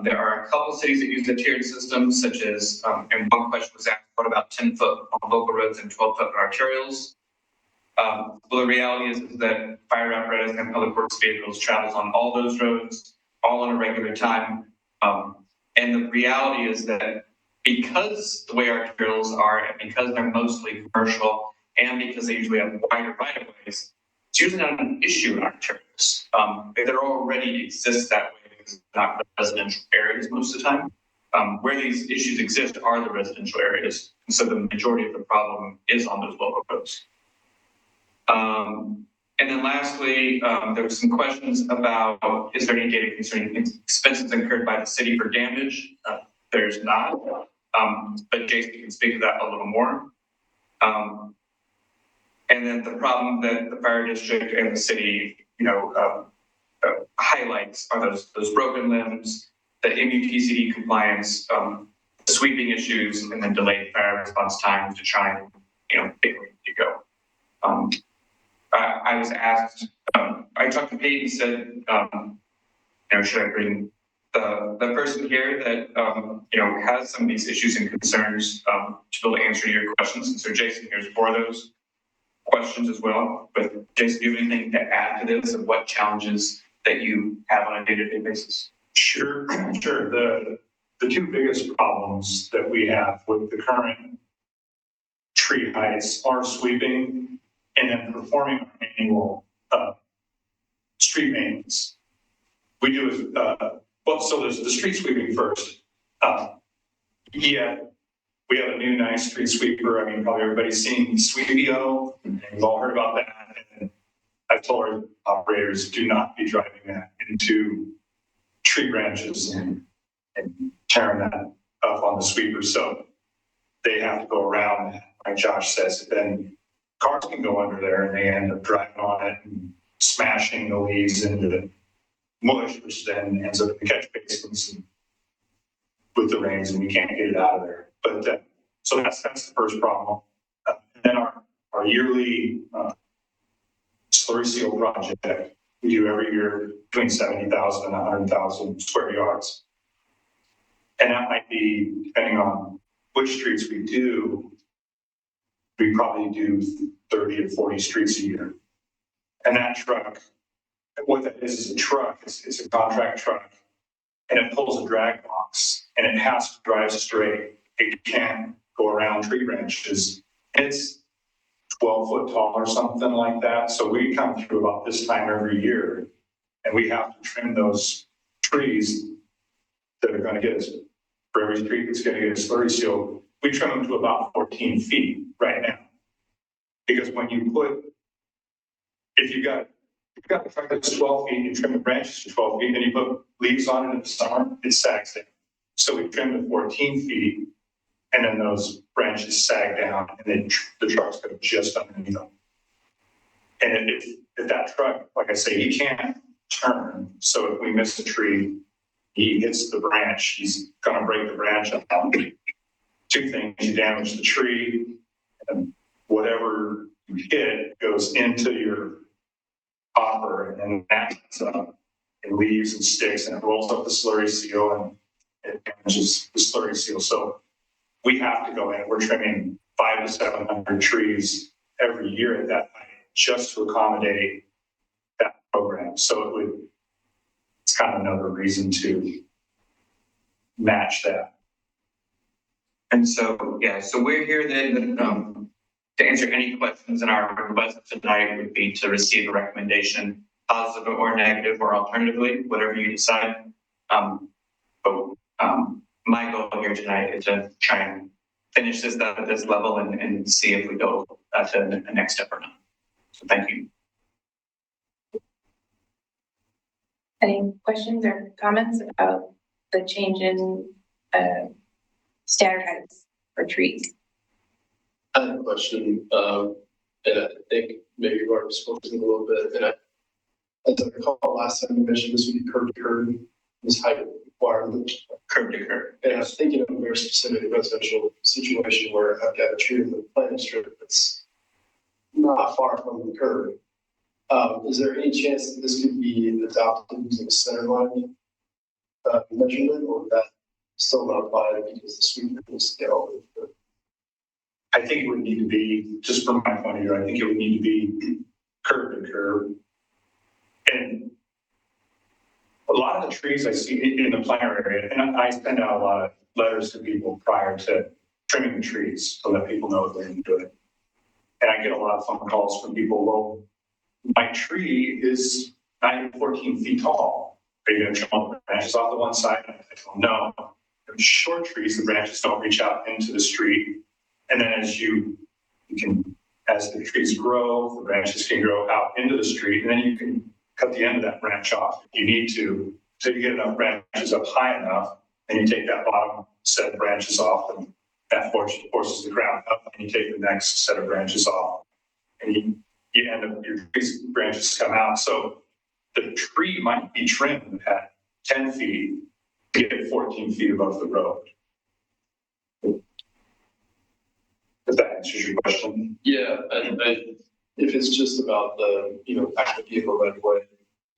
There are a couple cities that use a tiered system, such as, and one question was asked, what about 10-foot on local roads and 12-foot on arterials? Well, the reality is that fire apparatus and public works vehicles travels on all those roads, all on a regular time. And the reality is that because the way our arterials are, and because they're mostly commercial, and because they usually have wider right-of-ways, it's usually not an issue in our arterials. There already exists that way because it's not residential areas most of the time. Where these issues exist are the residential areas. And so the majority of the problem is on those local roads. And then lastly, there were some questions about, is there any data concerning expenses incurred by the city for damage? There's not, but Jason can speak to that a little more. And then the problem that the fire district and the city, highlights are those broken limbs, the MUTCD compliance, the sweeping issues, and then delayed fire response times to try and, get where you go. I was asked, I talked to Pete and said, should I bring the person here that, has some of these issues and concerns to be able to answer your questions. And so Jason here's for those questions as well. But Jason, do you have anything to add to this of what challenges that you have on a day-to-day basis? Sure. The two biggest problems that we have with the current tree heights are sweeping and then performing our annual street maintenance. We do so there's the street sweeping first. We have a new nice street sweeper. I mean, probably everybody's seen Sweepio, and we've all heard about that. And I've told our operators, do not be driving that into tree branches and tearing that up on the sweeper. So they have to go around that, like Josh says. Then cars can go under there and they end up driving on it and smashing the leaves into the mush, which then ends up in the catch basins with the rains, and you can't get it out of there. But so that's the first problem. And then our yearly slurry seal project we do every year between 70,000 and 100,000 square yards. And that might be, depending on which streets we do, we probably do 30 or 40 streets a year. And that truck, what that is a truck, it's a contract truck, and it pulls a drag box, and it has to drive straight. It can't go around tree branches. It's 12 foot tall or something like that. So we come through about this time every year, and we have to trim those trees that are going to get us, for every street that's going to get a slurry seal, we trim them to about 14 feet right now. Because when you if you've got a truck that's 12 feet, you trim the branches to 12 feet, and you put leaves on it in the summer, it sags down. So we trim to 14 feet, and then those branches sag down, and then the truck's going just underneath them. And if that truck, like I say, he can't turn. So if we miss a tree, he hits the branch, he's going to break the branch up. Two things: you damage the tree, and whatever you hit goes into your hopper, and then that gets up and leaves and sticks, and it rolls up the slurry seal, and it damages the slurry seal. So we have to go in. We're trimming 500 to 700 trees every year at that height just to accommodate that program. So it's kind of another reason to match that. And so we're here then to answer any questions, and our request tonight would be to receive a recommendation, positive or negative, or alternatively, whatever you decide. My goal here tonight is to try and finish this at this level and see if we go to the next step or not. So thank you. Any questions or comments about the change in standard heights for trees? I have a question, and I think maybe you've already spoken a little bit, and as I recall last time you mentioned this would be curb to curb, this height requirement. Curb to curb. And I was thinking of a very specific residential situation where I've got a tree in the planting strip that's not far from the curb. Is there any chance that this could be adopted using a center line measurement, or would that still not apply because the sweeper needs to get all the? I think it would need to be, just from my point of view, I think it would need to be curb to curb. And a lot of the trees I see in the planter area, and I send out a lot of letters to people prior to trimming the trees so that people know what they're doing. And I get a lot of phone calls from people, well, my tree is 9 to 14 feet tall. Are you going to trim all the branches off the one side? And I tell them, no. In short trees, the branches don't reach out into the street. And then as as the trees grow, the branches can grow out into the street, and then you can cut the end of that branch off if you need to. So you get enough branches up high enough, and you take that bottom set of branches off, and that forces the ground up, and you take the next set of branches off, and you end up, your branches come out. So the tree might be trimmed at 10 feet, to get 14 feet above the road. If that answers your question. Yeah, and if it's just about the, active vehicle right away,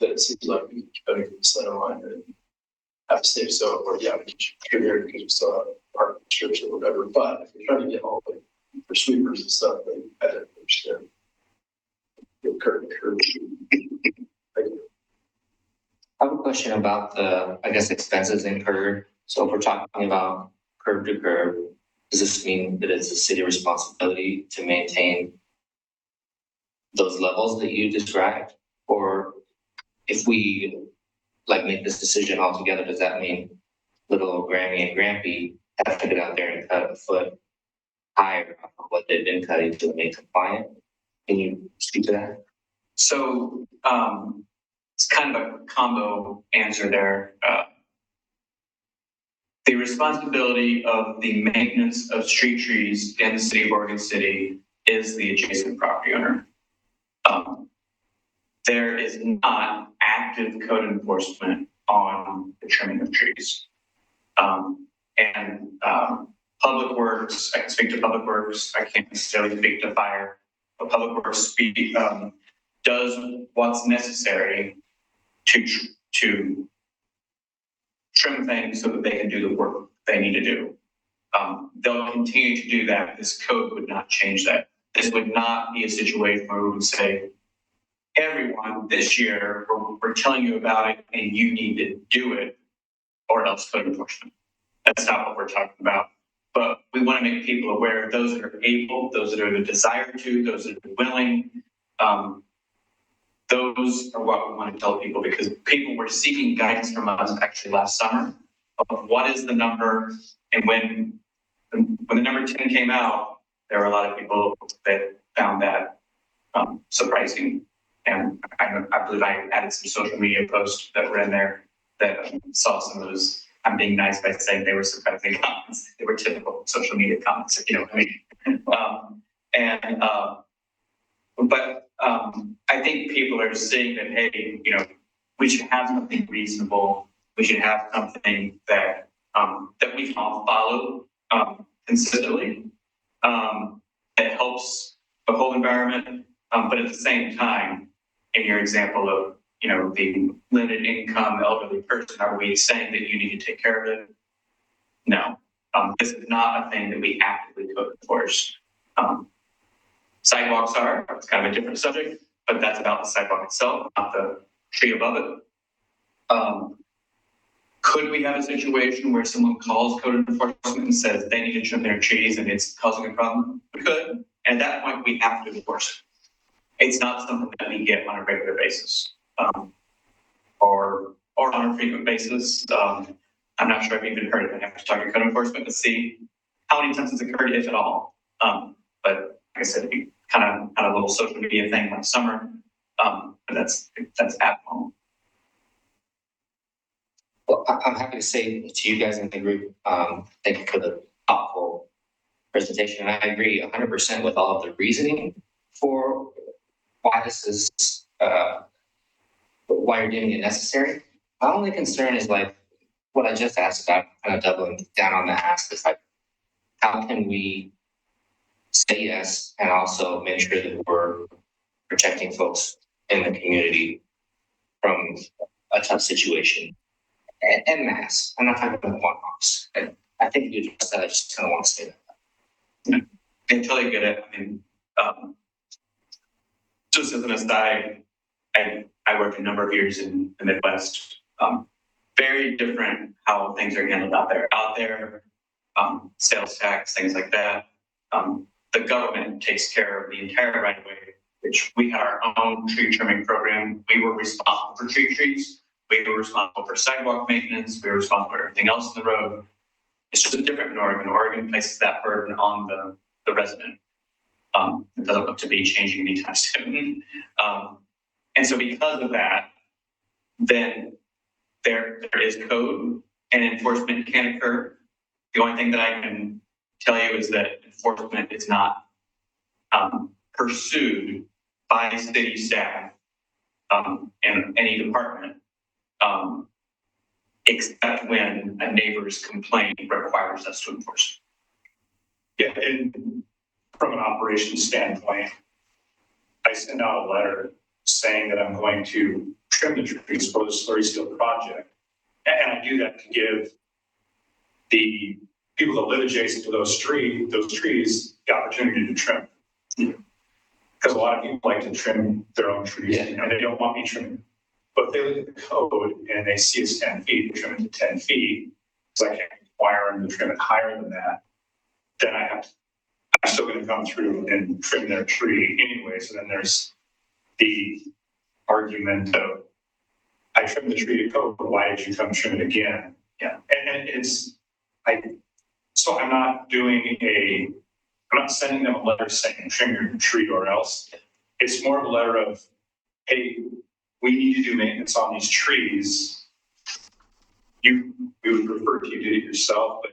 then it seems like we better get the center line and have to stay so, or yeah, we can here because we still have parking restrictions or whatever. But if you're trying to get all the for sweepers and stuff, then I don't understand. Curb. I have a question about the, I guess, expenses incurred. So if we're talking about curb to curb, does this mean that it's a city responsibility to maintain those levels that you described? Or if we make this decision altogether, does that mean little old Grammy and Grampy have to get out there and cut a foot higher off of what they've been cutting to make compliant? Can you speak to that? So it's kind of a combo answer there. The responsibility of the maintenance of street trees in the city of Oregon City is the adjacent property owner. There is not active code enforcement on the trimming of trees. Public Works, I can speak to Public Works, I can't necessarily speak to fire, but Public Works does what's necessary to trim things so that they can do the work they need to do. They'll continue to do that. This code would not change that. This would not be a situation where we would say, everyone, this year, we're telling you about it and you need to do it or else code enforcement. That's not what we're talking about. But we want to make people aware, those that are able, those that are the desire to, those that are willing, those are what we want to tell people, because people were seeking guidance from us actually last summer of what is the number. And when the number 10 came out, there were a lot of people that found that surprising. And I believe I added some social media posts that were in there that saw some of those. I'm being nice by saying they were surprising comments. They were typical social media comments, if you know what I mean. But I think people are seeing that, hey, we should have something reasonable. We should have something that that we can all follow consistently, that helps the whole environment. But at the same time, in your example of the limited income elderly person, are we saying that you need to take care of it? No, this is not a thing that we actively code enforce. Sidewalks are, it's kind of a different subject, but that's about the sidewalk itself, not the tree above it. Could we have a situation where someone calls code enforcement and says they need to trim their trees and it's causing a problem? We could, and at that point we have to enforce it. It's not something that we get on a regular basis, or on a frequent basis. I'm not sure I've even heard of it. I have to talk to code enforcement to see how many times it's occurred, if at all. But like I said, it'd be kind of a little social media thing like summer. But that's at home. Well, I'm happy to say to you guys in the group, thank you for the thoughtful presentation. And I agree 100% with all of the reasoning for why this is, why you're deeming it necessary. My only concern is what I just asked about, kind of doubling down on the ask is how can we say yes and also make sure that we're protecting folks in the community from a tough situation en masse. I'm not talking about one-offs. I think you addressed that. I just kind of want to say that. Until you get it, I mean, just as an aside, I worked a number of years in the Midwest. Very different how things are handled out there. Sales tax, things like that. The government takes care of the entire right of way, which we had our own tree trimming program. We were responsible for trees. We were responsible for sidewalk maintenance. We were responsible for everything else in the road. It's just different in Oregon. Oregon places that burden on the resident. It doesn't look to be changing anytime soon. And so because of that, then there is code and enforcement can occur. The only thing that I can tell you is that enforcement is not pursued by city staff, and any department, except when a neighbor's complaint requires us to enforce. Yeah, and from an operations standpoint, I send out a letter saying that I'm going to trim the trees for the slurry seal project. And I do that to give the people that live adjacent to those trees the opportunity to trim. Because a lot of people like to trim their own trees, and they don't want me trimming. But if they look at the code and they see it's 10 feet, they trim it to 10 feet, because I can't require them to trim it higher than that, then I'm still going to come through and trim their tree anyway. So then there's the argument of, I trimmed the tree to code, but why did you come trim it again? Yeah. And so I'm not sending them a letter saying trim your tree or else. It's more of a letter of, hey, we need to do maintenance on these trees. We would prefer if you did it yourself, but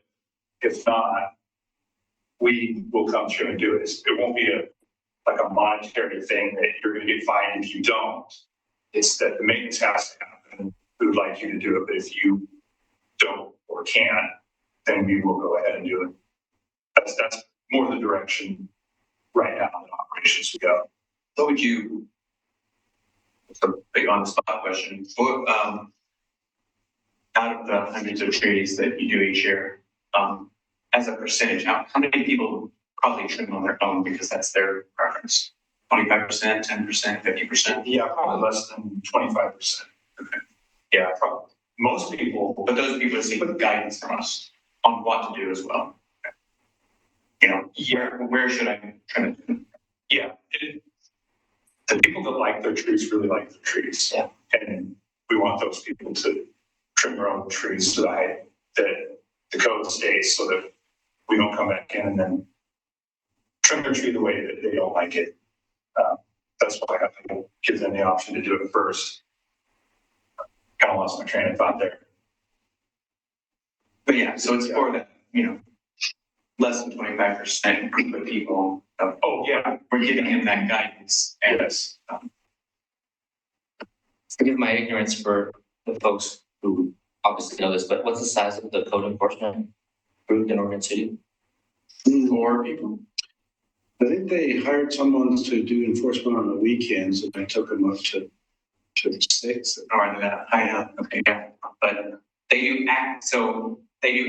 if not, we will come through and do it. It won't be a monetary thing that you're going to get fined if you don't. It's that the maintenance has to happen. We would like you to do it, but if you don't or can't, then we will go ahead and do it. That's more the direction right now in operations we go. What would you, it's a big on the spot question, what, out of the hundreds of trees that you do each year, as a percentage, how many people probably trim on their own because that's their preference? 25%, 10%, 50%? Yeah, probably less than 25%. Okay. Yeah, probably. Most people, But those people seek guidance from us on what to do as well. You know, where should I trim it? yeah, the people that like their trees really like their trees. Yeah. And we want those people to trim their own trees to the height that the code states, so that we don't come back in and then trim their tree the way that they don't like it. That's why I have to give them the option to do it first. Kind of lost my train of thought there. But yeah, so it's for that, less than 25% group of people. Oh, yeah. We're giving them that guidance. And Yes. Forgive my ignorance for the folks who obviously know this, but what's the size of the code enforcement group in Oregon City? 4 people. I think they hired someone to do enforcement on the weekends, and I took them up to 6. Or that, I know, okay, yeah. But they do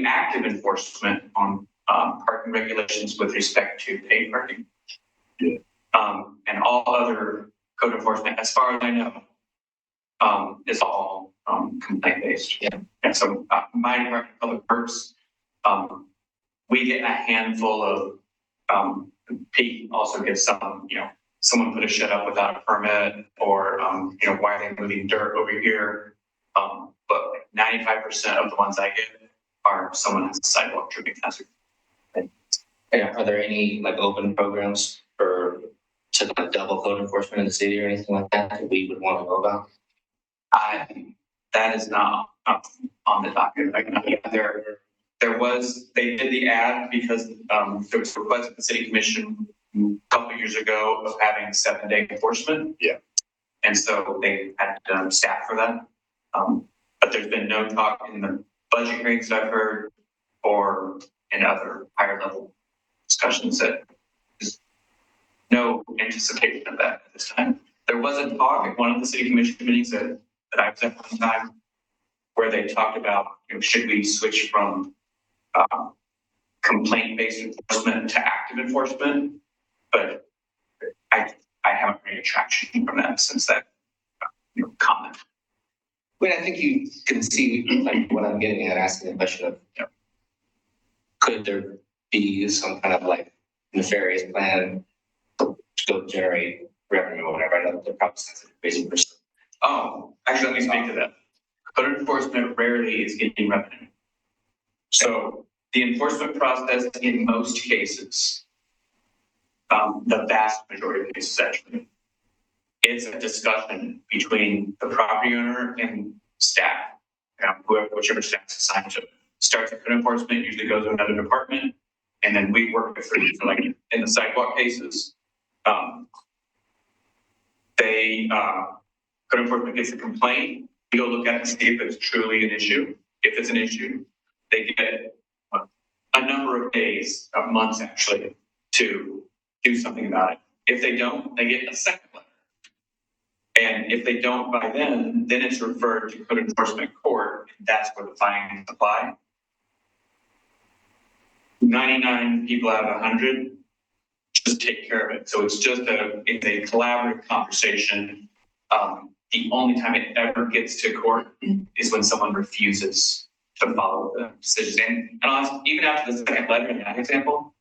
active enforcement on parking regulations with respect to paid parking. Yeah. And all other code enforcement, as far as I know, is all complaint based. Yeah. And so my Department of Public Works, we get a handful of, Pete also gets some, someone put a shed up without a permit, or, why are they moving dirt over here? But 95% of the ones I get are someone has a sidewalk tripping hazard. And are there any open programs to double code enforcement in the city or anything like that we would want to know about? That is not on the docket. They did the ad because there was a request at the city commission a couple of years ago of having 7-day enforcement. Yeah. And so they had staff for that. But there's been no talk in the budget hearings that I've heard or in other higher level discussions that there's no anticipation of that at this time. There was a talk at one of the city commission meetings that I was at one time where they talked about, should we switch from complaint-based enforcement to active enforcement? But I haven't made a traction from that since that comment. Well, I think you can see what I'm getting at, asking the question of, could there be some kind of nefarious plan to go generate revenue or whatever? I know they're probably sensitive basic person. Oh, actually, let me speak to that. Code enforcement rarely is getting revenue. So the enforcement process in most cases, the vast majority of cases actually, it's a discussion between the property owner and staff, whichever staff is assigned to it. Starts with code enforcement, usually goes to another department, and then we work with through, in the sidewalk cases, Code enforcement gets a complaint, we go look at it and see if it's truly an issue. If it's an issue, they get a number of days, months actually, to do something about it. If they don't, they get a second letter. And if they don't by then it's referred to code enforcement court. And that's where the fines apply. 99 people out of 100 just take care of it. So it's just it's a collaborative conversation. The only time it ever gets to court is when someone refuses to follow the decision. And honestly, even after the second letter in that example,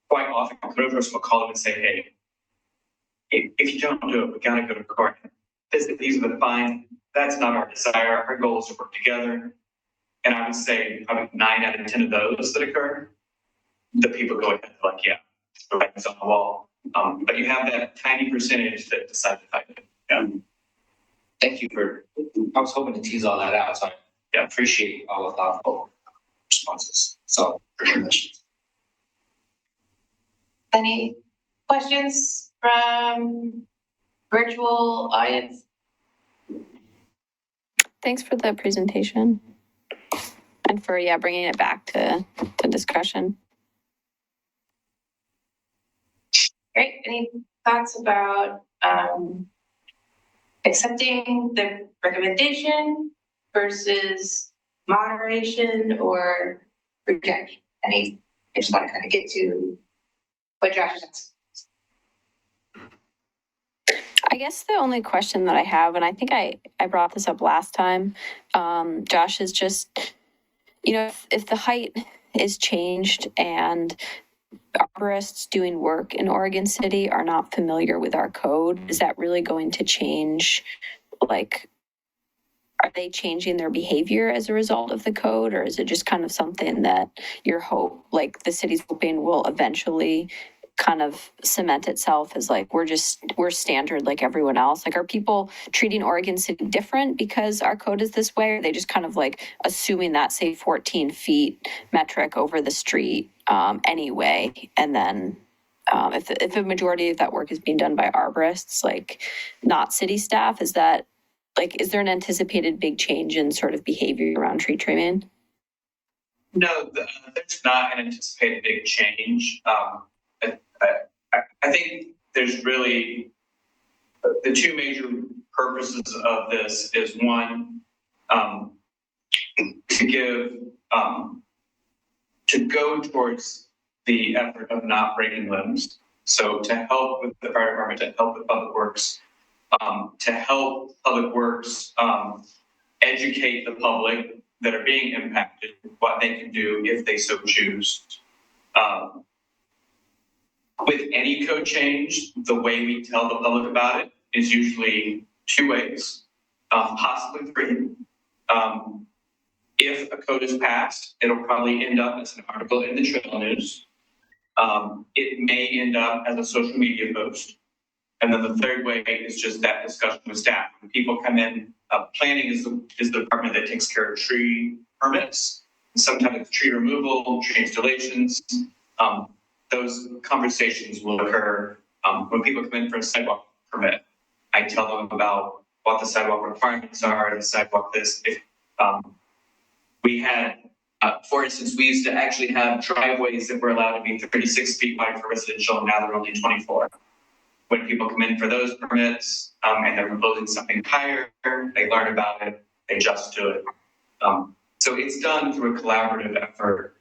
quite often code enforcement will call them and say, hey, if you don't do it, we gotta go to court. These are the fines. That's not our desire. Our goal is to work together. And I would say probably 9 out of 10 of those that occur, the people go ahead like, yeah, the writing's on the wall. But you have that tiny percentage that decide to fight it. Yeah. Thank you I was hoping to tease all that out, so I appreciate all the thoughtful responses. So, Any questions from virtual audience? Thanks for the presentation and for, bringing it back to discussion. Great. Any thoughts about accepting the recommendation versus moderation or rejection? I just want to kind of get to what Josh says. I guess the only question that I have, and I think I brought this up last time, Josh, is just, if the height is changed and arborists doing work in Oregon City are not familiar with our code, is that really going to change, are they changing their behavior as a result of the code, or is it just kind of something that the city's hoping will eventually kind of cement itself as we're standard like everyone else? Are people treating Oregon City different because our code is this way? Or are they just kind of assuming that, say, 14 feet metric over the street anyway? And then if a majority of that work is being done by arborists, not city staff, is there an anticipated big change in sort of behavior around tree trimming? No, there's not an anticipated big change. I think there's really the two major purposes of this is one, to go towards the effort of not breaking limbs. So to help with the fire department, to help with public works, to help public works educate the public that are being impacted, what they can do if they so choose. With any code change, the way we tell the public about it is usually 2 ways, possibly 3. If a code is passed, it'll probably end up as an article in the Trail News. It may end up as a social media post. And then the third way is just that discussion with staff. When people come in, planning is the department that takes care of tree permits. And sometimes it's tree removal, tree installations. Those conversations will occur when people come in for a sidewalk permit. I tell them about what the sidewalk requirements are, the sidewalk this. If we had, for instance, we used to actually have driveways that were allowed to be 36 feet wide for residential, and now they're only 24. When people come in for those permits and they're proposing something higher, they learn about it, they adjust to it. So it's done through a collaborative effort.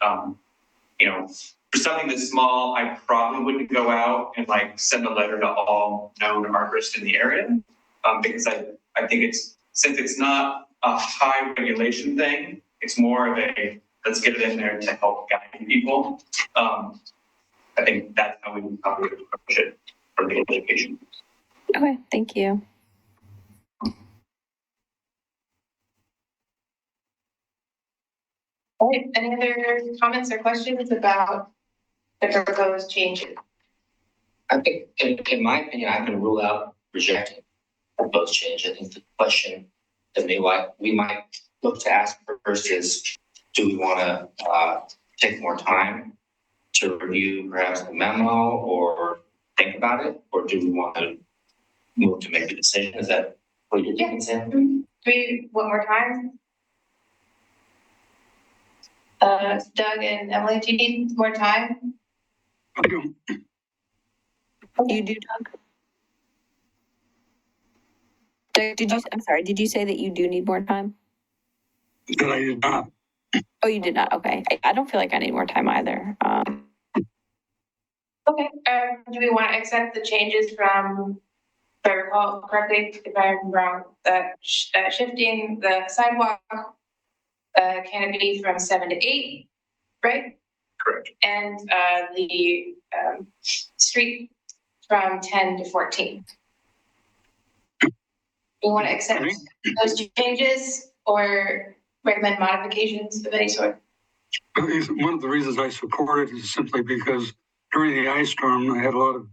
For something that's small, I probably wouldn't go out and send a letter to all known arborists in the area because I think since it's not a high regulation thing, it's more of a let's get it in there to help guide people. I think that's how we would probably approach it for the education. Okay, thank you. All right, any other comments or questions about the proposed changes? I think, in my opinion, I can rule out rejecting the proposed change. I think the question that we might look to ask first is, do we want to take more time to review perhaps the memo, or think about it, or do we want to move to make a decision? Is that what you're thinking, Sam? Do we want more time? Doug and Emily, do you need more time? I don't, You do, Doug? Doug, I'm sorry, did you say that you do need more time? that I did not. Oh, you did not, okay. I don't feel like I need more time either. Okay, do we want to accept the changes from, if I recall correctly, if I'm wrong, shifting the sidewalk canopy from 7 to 8, right? Correct. And the street from 10 to 14. Do you want to accept those changes or recommend modifications of any sort? One of the reasons I support it is simply because during the ice storm, I had a lot of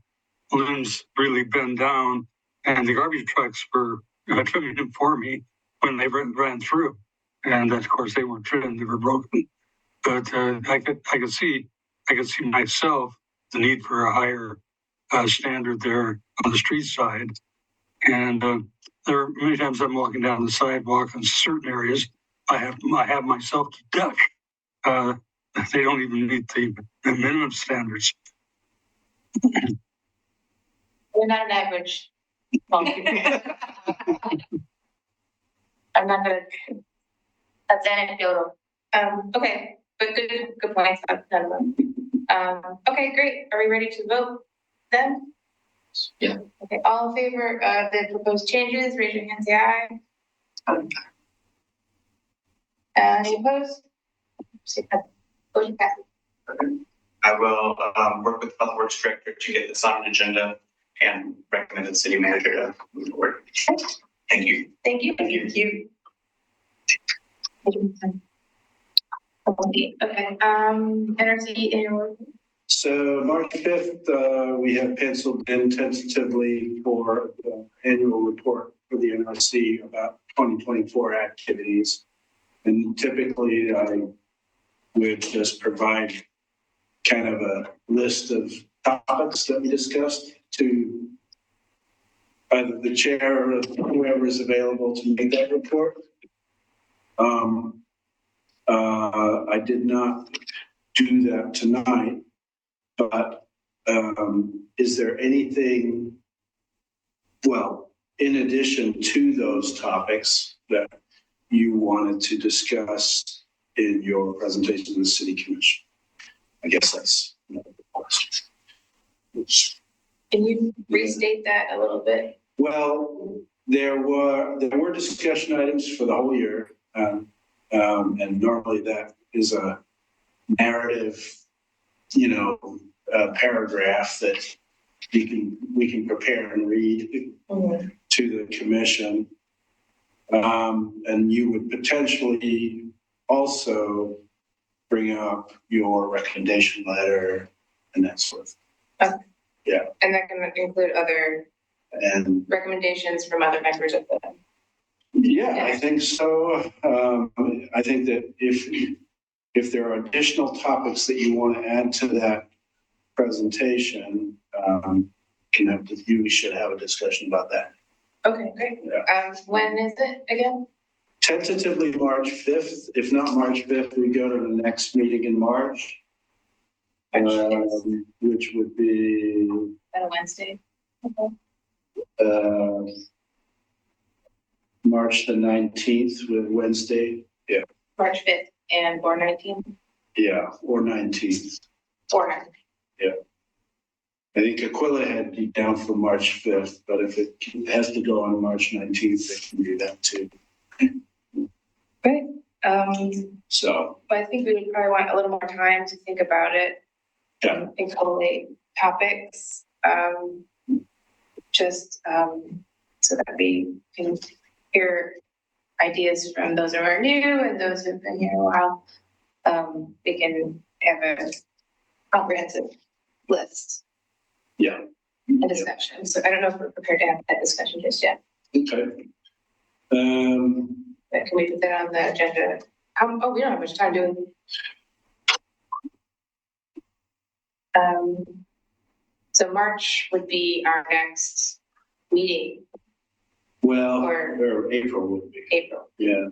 limbs really bend down, and the garbage trucks were trimming them for me when they ran through. And of course, they weren't trimmed; they were broken. But I could see myself the need for a higher standard there on the street side. And there are many times I'm walking down the sidewalk in certain areas. I have myself to duck. They don't even meet the minimum standards. We're not an average. I'm not gonna, that's anecdotal. Okay, but good points. Okay, great. Are we ready to vote then? Yeah. Okay, all in favor of the proposed changes, raise your hand, say aye. Any opposed? Motion passes. I will work with the Public Works Director to get this on an agenda and recommend the city manager to move forward. Thank you. Thank you. Thank you. Okay, NRC annual. So March 5th, we have penciled in tentatively for the annual report for the NRC about 2024 activities. And typically I would just provide kind of a list of topics that we discussed to either the chair or whoever is available to make that report. I did not do that tonight, but is there anything, well, in addition to those topics that you wanted to discuss in your presentation to the City Commission? I guess that's another question. Can you restate that a little bit? Well, there were discussion items for the whole year, and normally that is a narrative, paragraph that we can prepare and read to the commission, and you would potentially also bring up your recommendation letter and that sort of thing. Okay. Yeah. And that can include other And recommendations from other members of the. yeah, I think so. I think that if there are additional topics that you want to add to that presentation, you should have a discussion about that. Okay, great. When is it again? Tentatively March 5th. If not March 5th, we go to the next meeting in March, which would be On a Wednesday. March the 19th, with Wednesday. Yeah. March 5th or 19th? Yeah, or 19th. Or 19th. Yeah. I think Aquila had you down for March 5th, but if it has to go on March 19th, they can do that too. Great. So, But I think we would probably want a little more time to think about it. yeah, And collate topics, so that we can hear ideas from those who are new and those who've been here a while. We can have a comprehensive list yeah. and discussion. So I don't know if we're prepared to have that discussion just yet. Okay. But can we put that on the agenda? We don't have much time, do we? So March would be our next meeting, Well, Or- or April would be, April. yeah.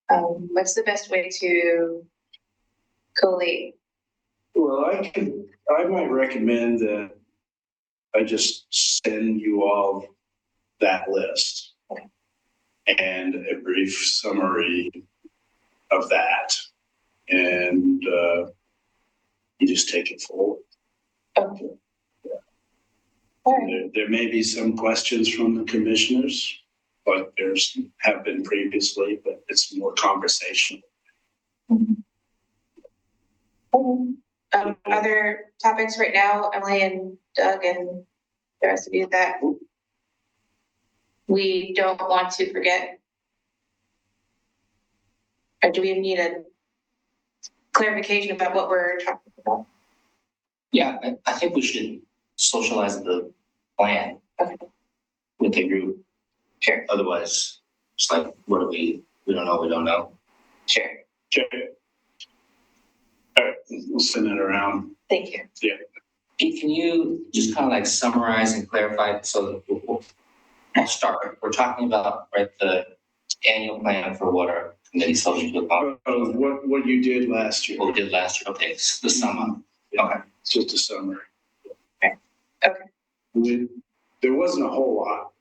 What's the best way to collate? Well, I might recommend that I just send you all that list. Okay. And a brief summary of that. And you just take it forward. Okay. All right. There may be some questions from the commissioners, like have been previously, but it's more conversation. Other topics right now, Emily and Doug and the rest of you that we don't want to forget? Or do we need a clarification about what we're talking about? Yeah, I think we should socialize the plan Okay. with the group. Sure, Otherwise, it's like, what do we don't know. sure. Okay. All right, we'll send it around. Thank you. Can you just kind of like summarize and clarify so that we'll start? We're talking about, right, the annual plan for what our committee subject to about. What you did last year. What we did last year, okay, it's the sum up. Okay. It's just a summary. Okay. There wasn't a whole lot.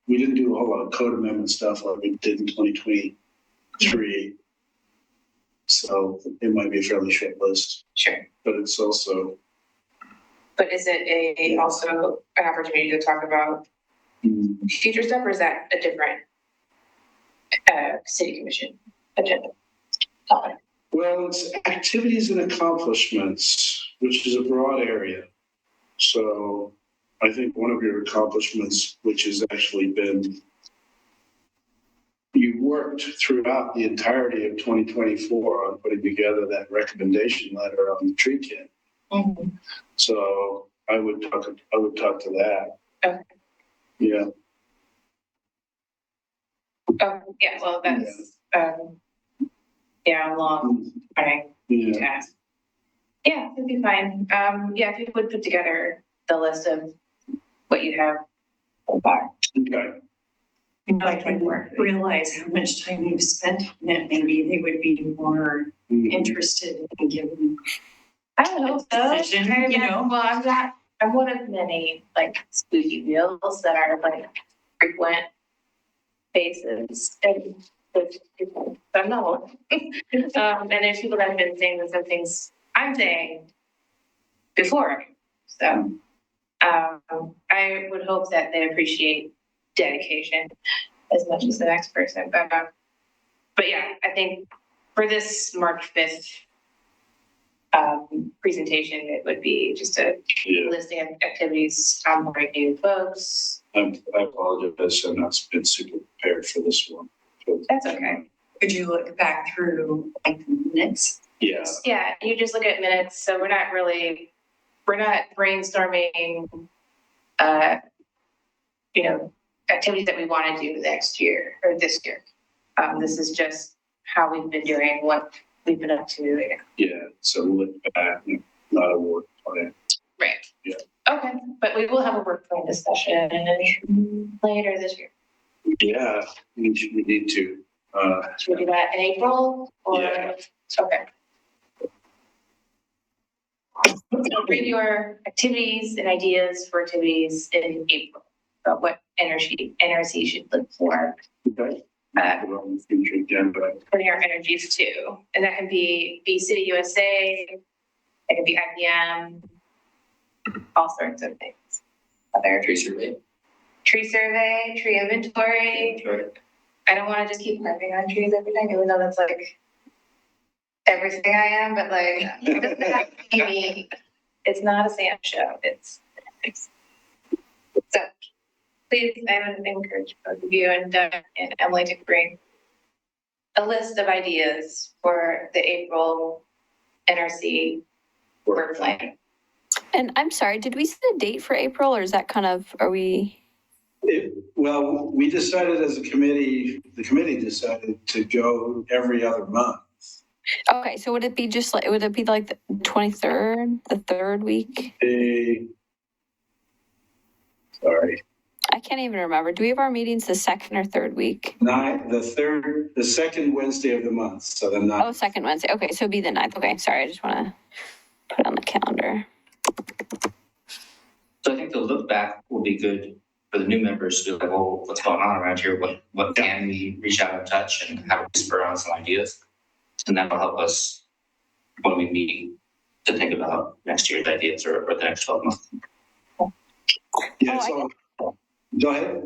We didn't do a whole lot of code amendment stuff like we did in 2023. So it might be a fairly short list, Sure. but it's also, But is it also an opportunity to talk about future stuff, or is that a different city commission agenda topic? well, it's activities and accomplishments, which is a broad area. So I think one of your accomplishments, which has actually been, you worked throughout the entirety of 2024 on putting together that recommendation letter on the tree kit. Mm-hmm. So I would talk to that. Okay. Yeah. Oh, yeah, well, that's, a long running Yeah. task. Yeah, it'd be fine. Yeah, if you would put together the list of what you have so far. Okay. I can realize how much time you've spent on it, maybe they would be more interested in giving. I would hope so. Decision, you know? Well, I'm one of many like squeaky wheels that are like frequent faces and with people. So I'm not one. And there's people that have been saying the same things I'm saying before. So I would hope that they appreciate dedication as much as the next person. But yeah, I think for this March 5th presentation, it would be just a listing of activities, onboarding new folks. I apologize. I've not been super prepared for this one. That's okay. Could you look back through like the minutes? Yeah. Yeah, you just look at minutes. So we're not brainstorming, activities that we want to do next year or this year. This is just how we've been doing, what we've been up to. Yeah. So look back, not a work plan. Right. Yeah. Okay, but we will have a work plan discussion later this year. Yeah, we need to. Should we do that in April or? Yeah. Okay. So bring your activities and ideas for activities in April, about what NRC should look for. Okay. On the future agenda. Putting our energies to, and that can be City USA, it can be IPM, all sorts of things. Other Tree survey. tree survey, tree inventory. I don't want to just keep harping on trees every time, even though that's like everything I am, but like, it doesn't have to be me. It's not a Sam show. It's so please, I would encourage both of you and Doug and Emily to bring a list of ideas for the April NRC work plan. And I'm sorry, did we set a date for April, or is that kind of, are we? Well, we decided as a committee, the committee decided to go every other month. Okay, so would it be like the 23rd, the third week? Sorry, I can't even remember. Do we have our meetings the second or third week? the second Wednesday of the month, so the ninth. Oh, second Wednesday. Okay, so it'd be the 9th. Okay, sorry, I just want to put it on the calendar. So I think the look back will be good for the new members to be like, well, what's going on around here? What can we reach out and touch and how we spur on some ideas? And that'll help us when we meet to think about next year's ideas or the next 12 months. Yeah, so, go ahead.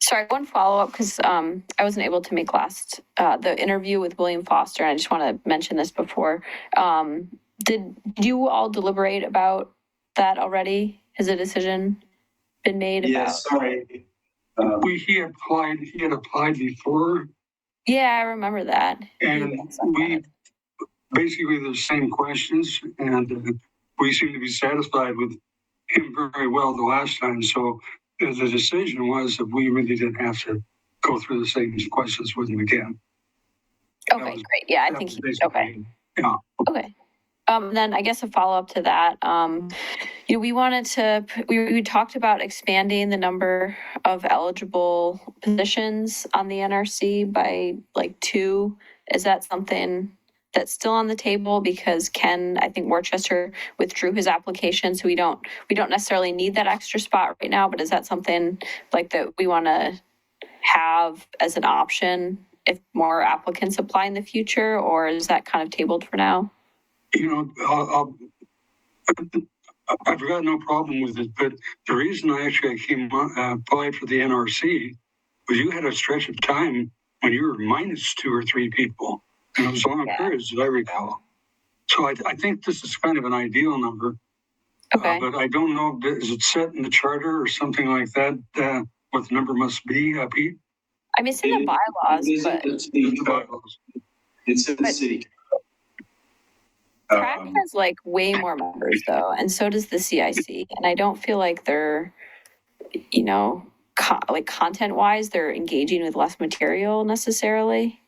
Sorry, one follow-up, because I wasn't able to make the interview with William Foster, and I just want to mention this before. Did you all deliberate about that already? Has a decision been made about? Yeah, sorry. He had applied before, Yeah, I remember that. and we basically the same questions, and we seem to be satisfied with him very well the last time. So the decision was that we really didn't have to go through the same questions with him again. Okay, great. Yeah, I think okay. Yeah. Okay. Then I guess a follow-up to that, we talked about expanding the number of eligible positions on the NRC by like 2. Is that something that's still on the table? Because I think Worcester withdrew his application, so we don't necessarily need that extra spot right now, but is that something like that we want to have as an option if more applicants apply in the future, or is that kind of tabled for now? I've got no problem with it, but the reason I applied for the NRC was you had a stretch of time when you were minus 2 or 3 people, and it was long periods, as I recall. So I think this is kind of an ideal number. Okay. But I don't know, is it set in the charter or something like that, what the number must be, Pete? I mean, it's in the bylaws, but It's in the city. PrAC has like way more members though, and so does the CIC. And I don't feel like they're, like content-wise, they're engaging with less material necessarily.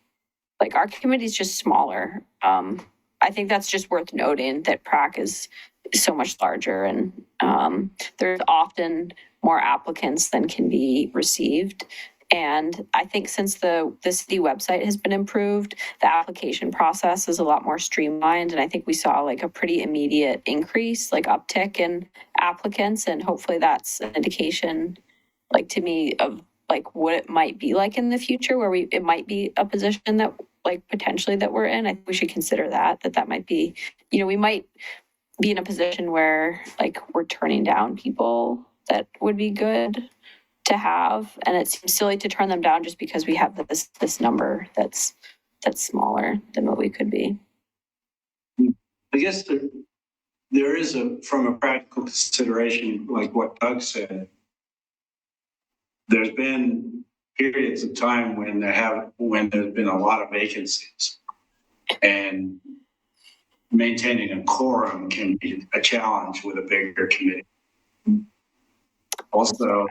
Like our committee's just smaller. I think that's just worth noting that PrAC is so much larger, and there's often more applicants than can be received. And I think since the city website has been improved, the application process is a lot more streamlined. And I think we saw like a pretty immediate increase, like uptick in applicants. And hopefully that's an indication, like to me, of like what it might be like in the future, where it might be a position that like potentially that we're in. I think we should consider that might be, we might be in a position where like we're turning down people that would be good to have, and it seems silly to turn them down just because we have this number that's smaller than what we could be. I guess there is from a practical consideration, like what Doug said, there's been periods of time when there's been a lot of vacancies, and maintaining a quorum can be a challenge with a bigger committee. Also,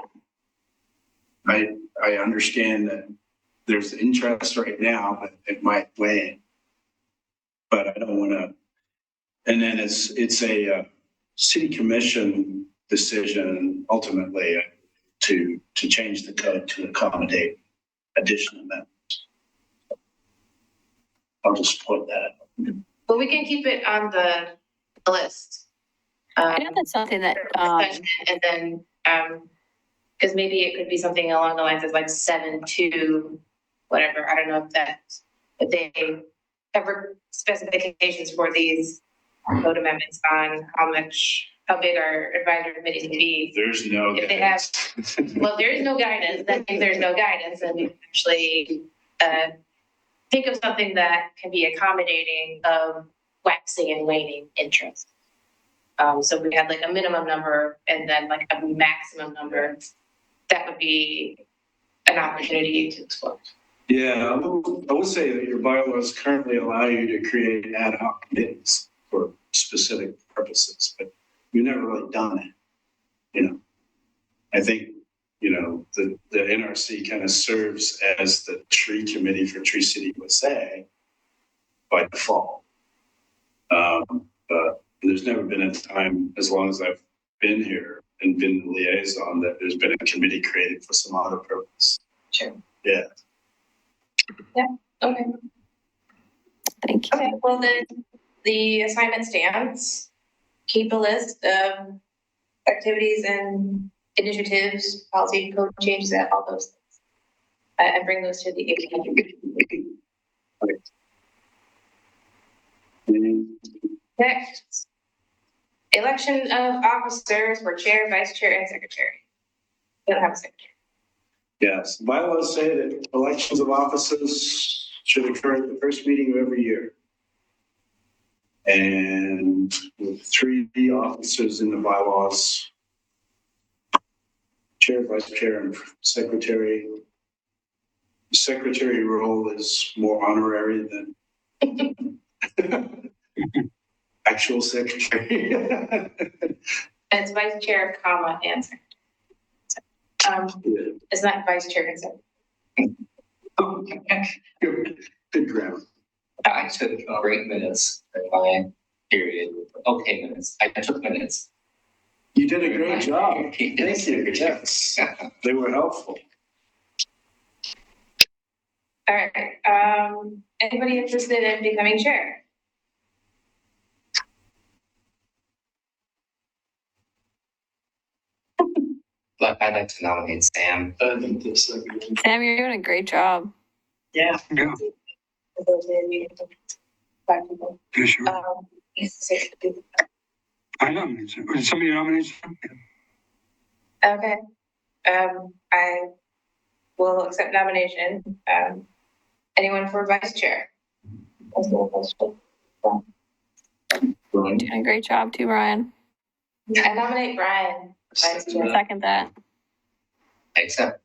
I understand that there's interest right now, but it might wane. But I don't want to. And then it's a city commission decision ultimately to change the code to accommodate additional members. I'll just put that. But we can keep it on the list. I know that's something that, And then, because maybe it could be something along the lines of like 7-2, whatever. I don't know if they have specifications for these code amendments on how big our advisory committees can be. There's no. If they have, well, there is no guidance. That means there's no guidance, and we actually think of something that can be accommodating of waxing and waning interest. So we had like a minimum number and then like a maximum number. That would be an opportunity to explore. Yeah, I would say that your bylaws currently allow you to create ad hoc committees for specific purposes, but you've never really done it. I think, the NRC kind of serves as the tree committee for Tree City USA. by default. But there's never been a time, as long as I've been here and been the liaison, that there's been a committee created for some other purpose. Sure. Yeah. Okay. Thank you. Okay, well then, the assignment stands. Keep a list of activities and initiatives, policy code changes, and all those things. And bring those to the Next, election of officers for chair, vice chair, and secretary. We don't have a secretary. Yes, bylaws say that elections of officers should occur at the first meeting of every year. And with 3 officers in the bylaws, chair, vice chair, and secretary. The secretary role is more honorary than actual secretary. And it's vice chair, comma, and secretary. It's not vice chair and secretary. Good grammar. I took great minutes in my period. Okay, minutes. I took minutes. You did a great job. Thank you. Yes, they were helpful. All right, anybody interested in becoming chair? But I'd like to nominate Sam. I think the second. Sam, you're doing a great job. Yeah, Five people. yeah, sure. Six people. I nominate. Did somebody nominate? Okay, I will accept nomination. Anyone for vice chair? Brian? Doing a great job too, Brian. I nominate Brian, vice chair, Second that. I accept.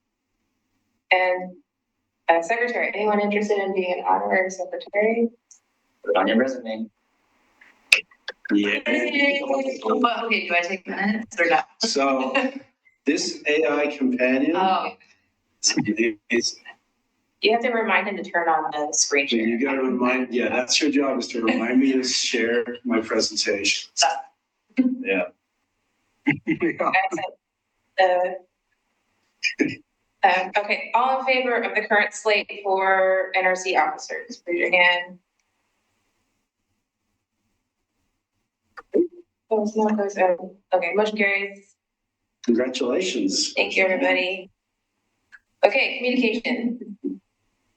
and secretary. Anyone interested in being an honorary secretary? Put it on your resume. Yeah. Well, okay, do I take minutes or not? So this AI companion Oh, is, You have to remind him to turn on the screen share. you gotta remind, yeah, that's your job, is to remind me to share my presentation. Yeah. Okay, all in favor of the current slate for NRC officers, raise your hand. Okay, motion carries. Congratulations. Thank you, everybody. Okay, communication.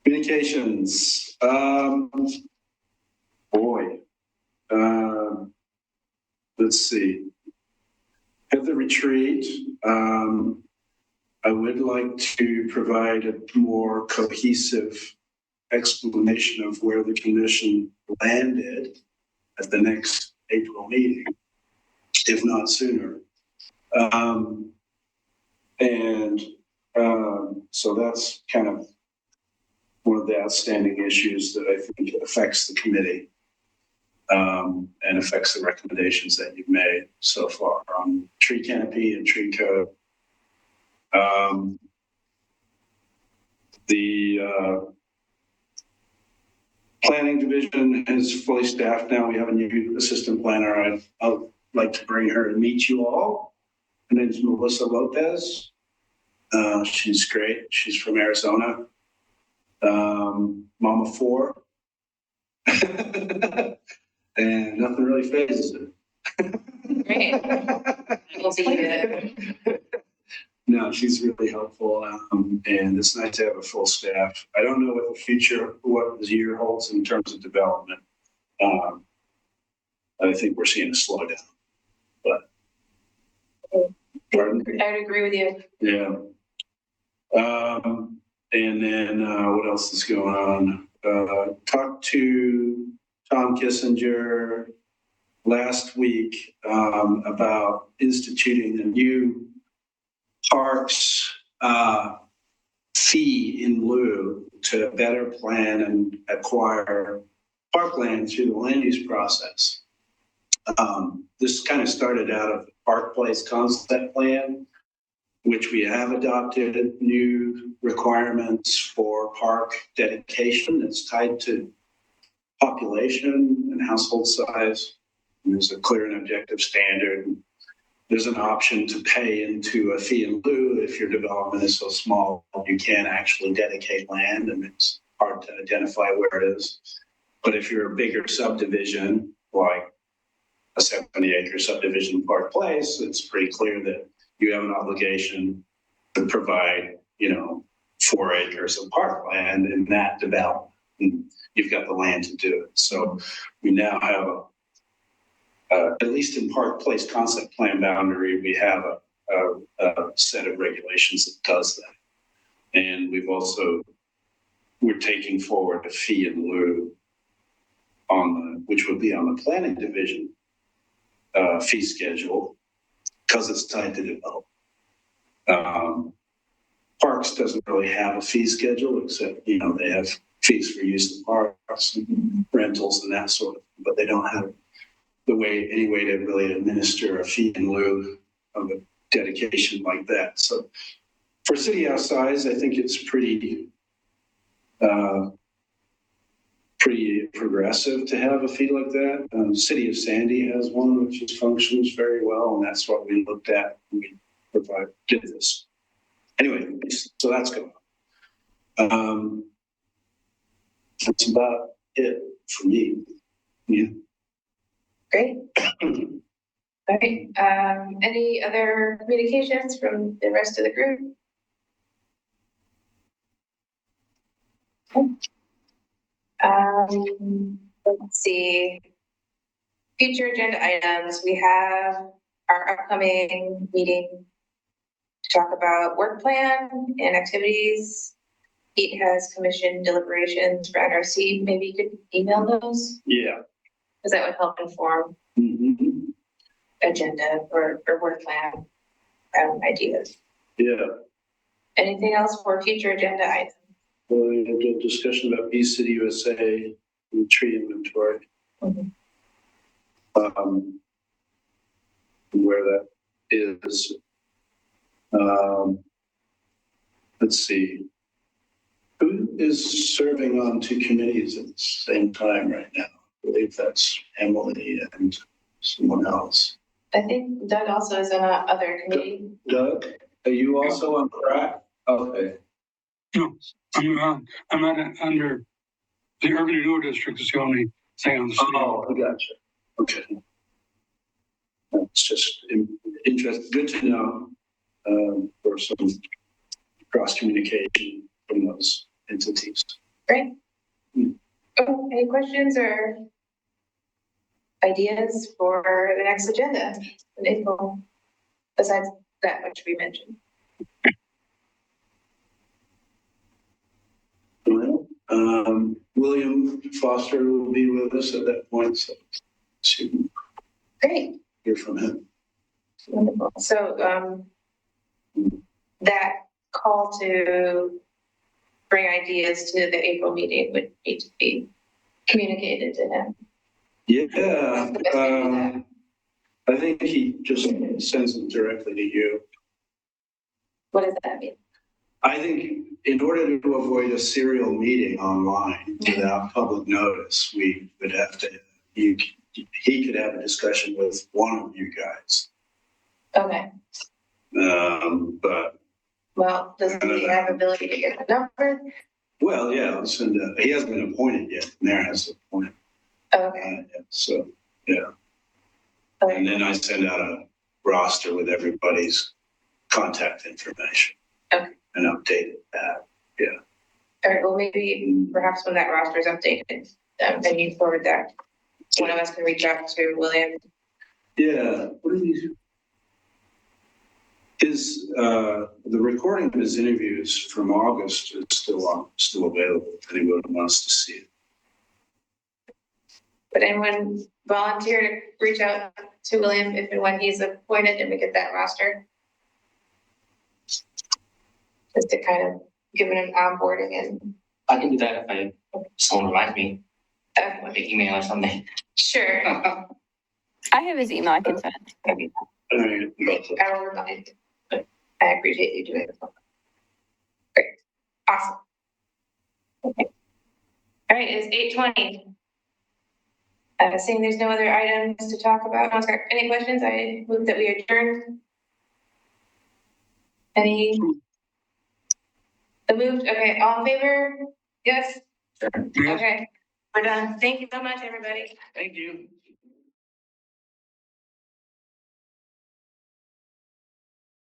Communications, boy. Let's see. At the retreat, I would like to provide a more cohesive explanation of where the commission landed at the next April meeting, if not sooner. So that's kind of one of the outstanding issues that I think affects the committee, and affects the recommendations that you've made so far on tree canopy and tree code. The planning division is fully staffed now. We have a new assistant planner. I'd like to bring her to meet you all. Her name's Melissa Lopez. She's great. She's from Arizona. Mama 4. And nothing really phases it. Great. We'll see you there. No, she's really helpful, and it's nice to have a full staff. I don't know what the year holds in terms of development. I think we're seeing a slowdown, but. Pardon? I would agree with you. Yeah. And then what else is going on? Talked to Tom Kissinger last week about instituting a new parks fee in lieu to better plan and acquire parkland through the land use process. This kind of started out of the Park Place concept plan, which we have adopted new requirements for park dedication that's tied to population and household size. There's a clear and objective standard. There's an option to pay into a fee in lieu if your development is so small you can't actually dedicate land and it's hard to identify where it is. But if you're a bigger subdivision, like a 70-acre subdivision in Park Place, it's pretty clear that you have an obligation to provide, 4 acres of parkland in that development. And you've got the land to do it. So we now have at least in Park Place concept plan boundary, we have a set of regulations that does that. And we're taking forward a fee in lieu which would be on the planning division fee schedule because it's tied to development. Parks doesn't really have a fee schedule except, they have fees for use of parks, and rentals and that sort of thing, but they don't have any way to really administer a fee in lieu of a dedication like that. So for city our size, I think it's pretty progressive to have a fee like that. City of Sandy has one which functions very well, and that's what we looked at when we did this. Anyway, so that's going on. That's about it for me. Yeah. Great. All right. Any other communications from the rest of the group? Let's see. Future agenda items. We have our upcoming meeting to talk about work plan and activities. Pete has commissioned deliberations for NRC. Maybe you could email those? Yeah. Because that would help inform agenda or work plan ideas. Yeah. Anything else for future agenda items? Well, we had a discussion about Bee City USA and tree inventory. Where that is. Let's see. Who is serving on 2 committees at the same time right now? I believe that's Emily and someone else. I think Doug also is on a other committee. Doug, are you also on track? Okay. No, I'm not under the urban renewal district is the only thing on the city. Oh, I gotcha. Okay. That's just interesting. Good to know for some cross communication from those entities. Great. Oh, any questions or ideas for the next agenda in April, besides that which we mentioned? Well, William Foster will be with us at that point, so Great. hear from him. Wonderful. So that call to bring ideas to the April meeting would need to be communicated to him. Yeah, I think he just sends them directly to you. What does that mean? I think in order to avoid a serial meeting online without public notice, we would have to, he could have a discussion with one of you guys. Okay. But. Well, does he have ability to get the number? Well, yeah, he hasn't been appointed yet. Mayor has to appoint him. Okay. So, yeah. Okay. And then I send out a roster with everybody's contact information. Okay. And update that. Yeah. All right. Well, maybe perhaps when that roster is updated, then you forward that. One of us can reach out to William. Yeah. What are these? The recording of his interviews from August is still available if anyone wants to see it. Would anyone volunteer to reach out to William if and when he's appointed and we get that roster? Just to kind of give him an onboarding and. I can do that if someone reminds me, like an email or something. Sure. I have his email. I can send it. I will remind. But I appreciate you doing this. Great. Awesome. Okay. All right, it's 8:20. Seeing there's no other items to talk about, any questions? I move that we adjourn. Any? The moved, okay, all in favor? Yes? Yes. Okay, we're done. Thank you so much, everybody. Thank you.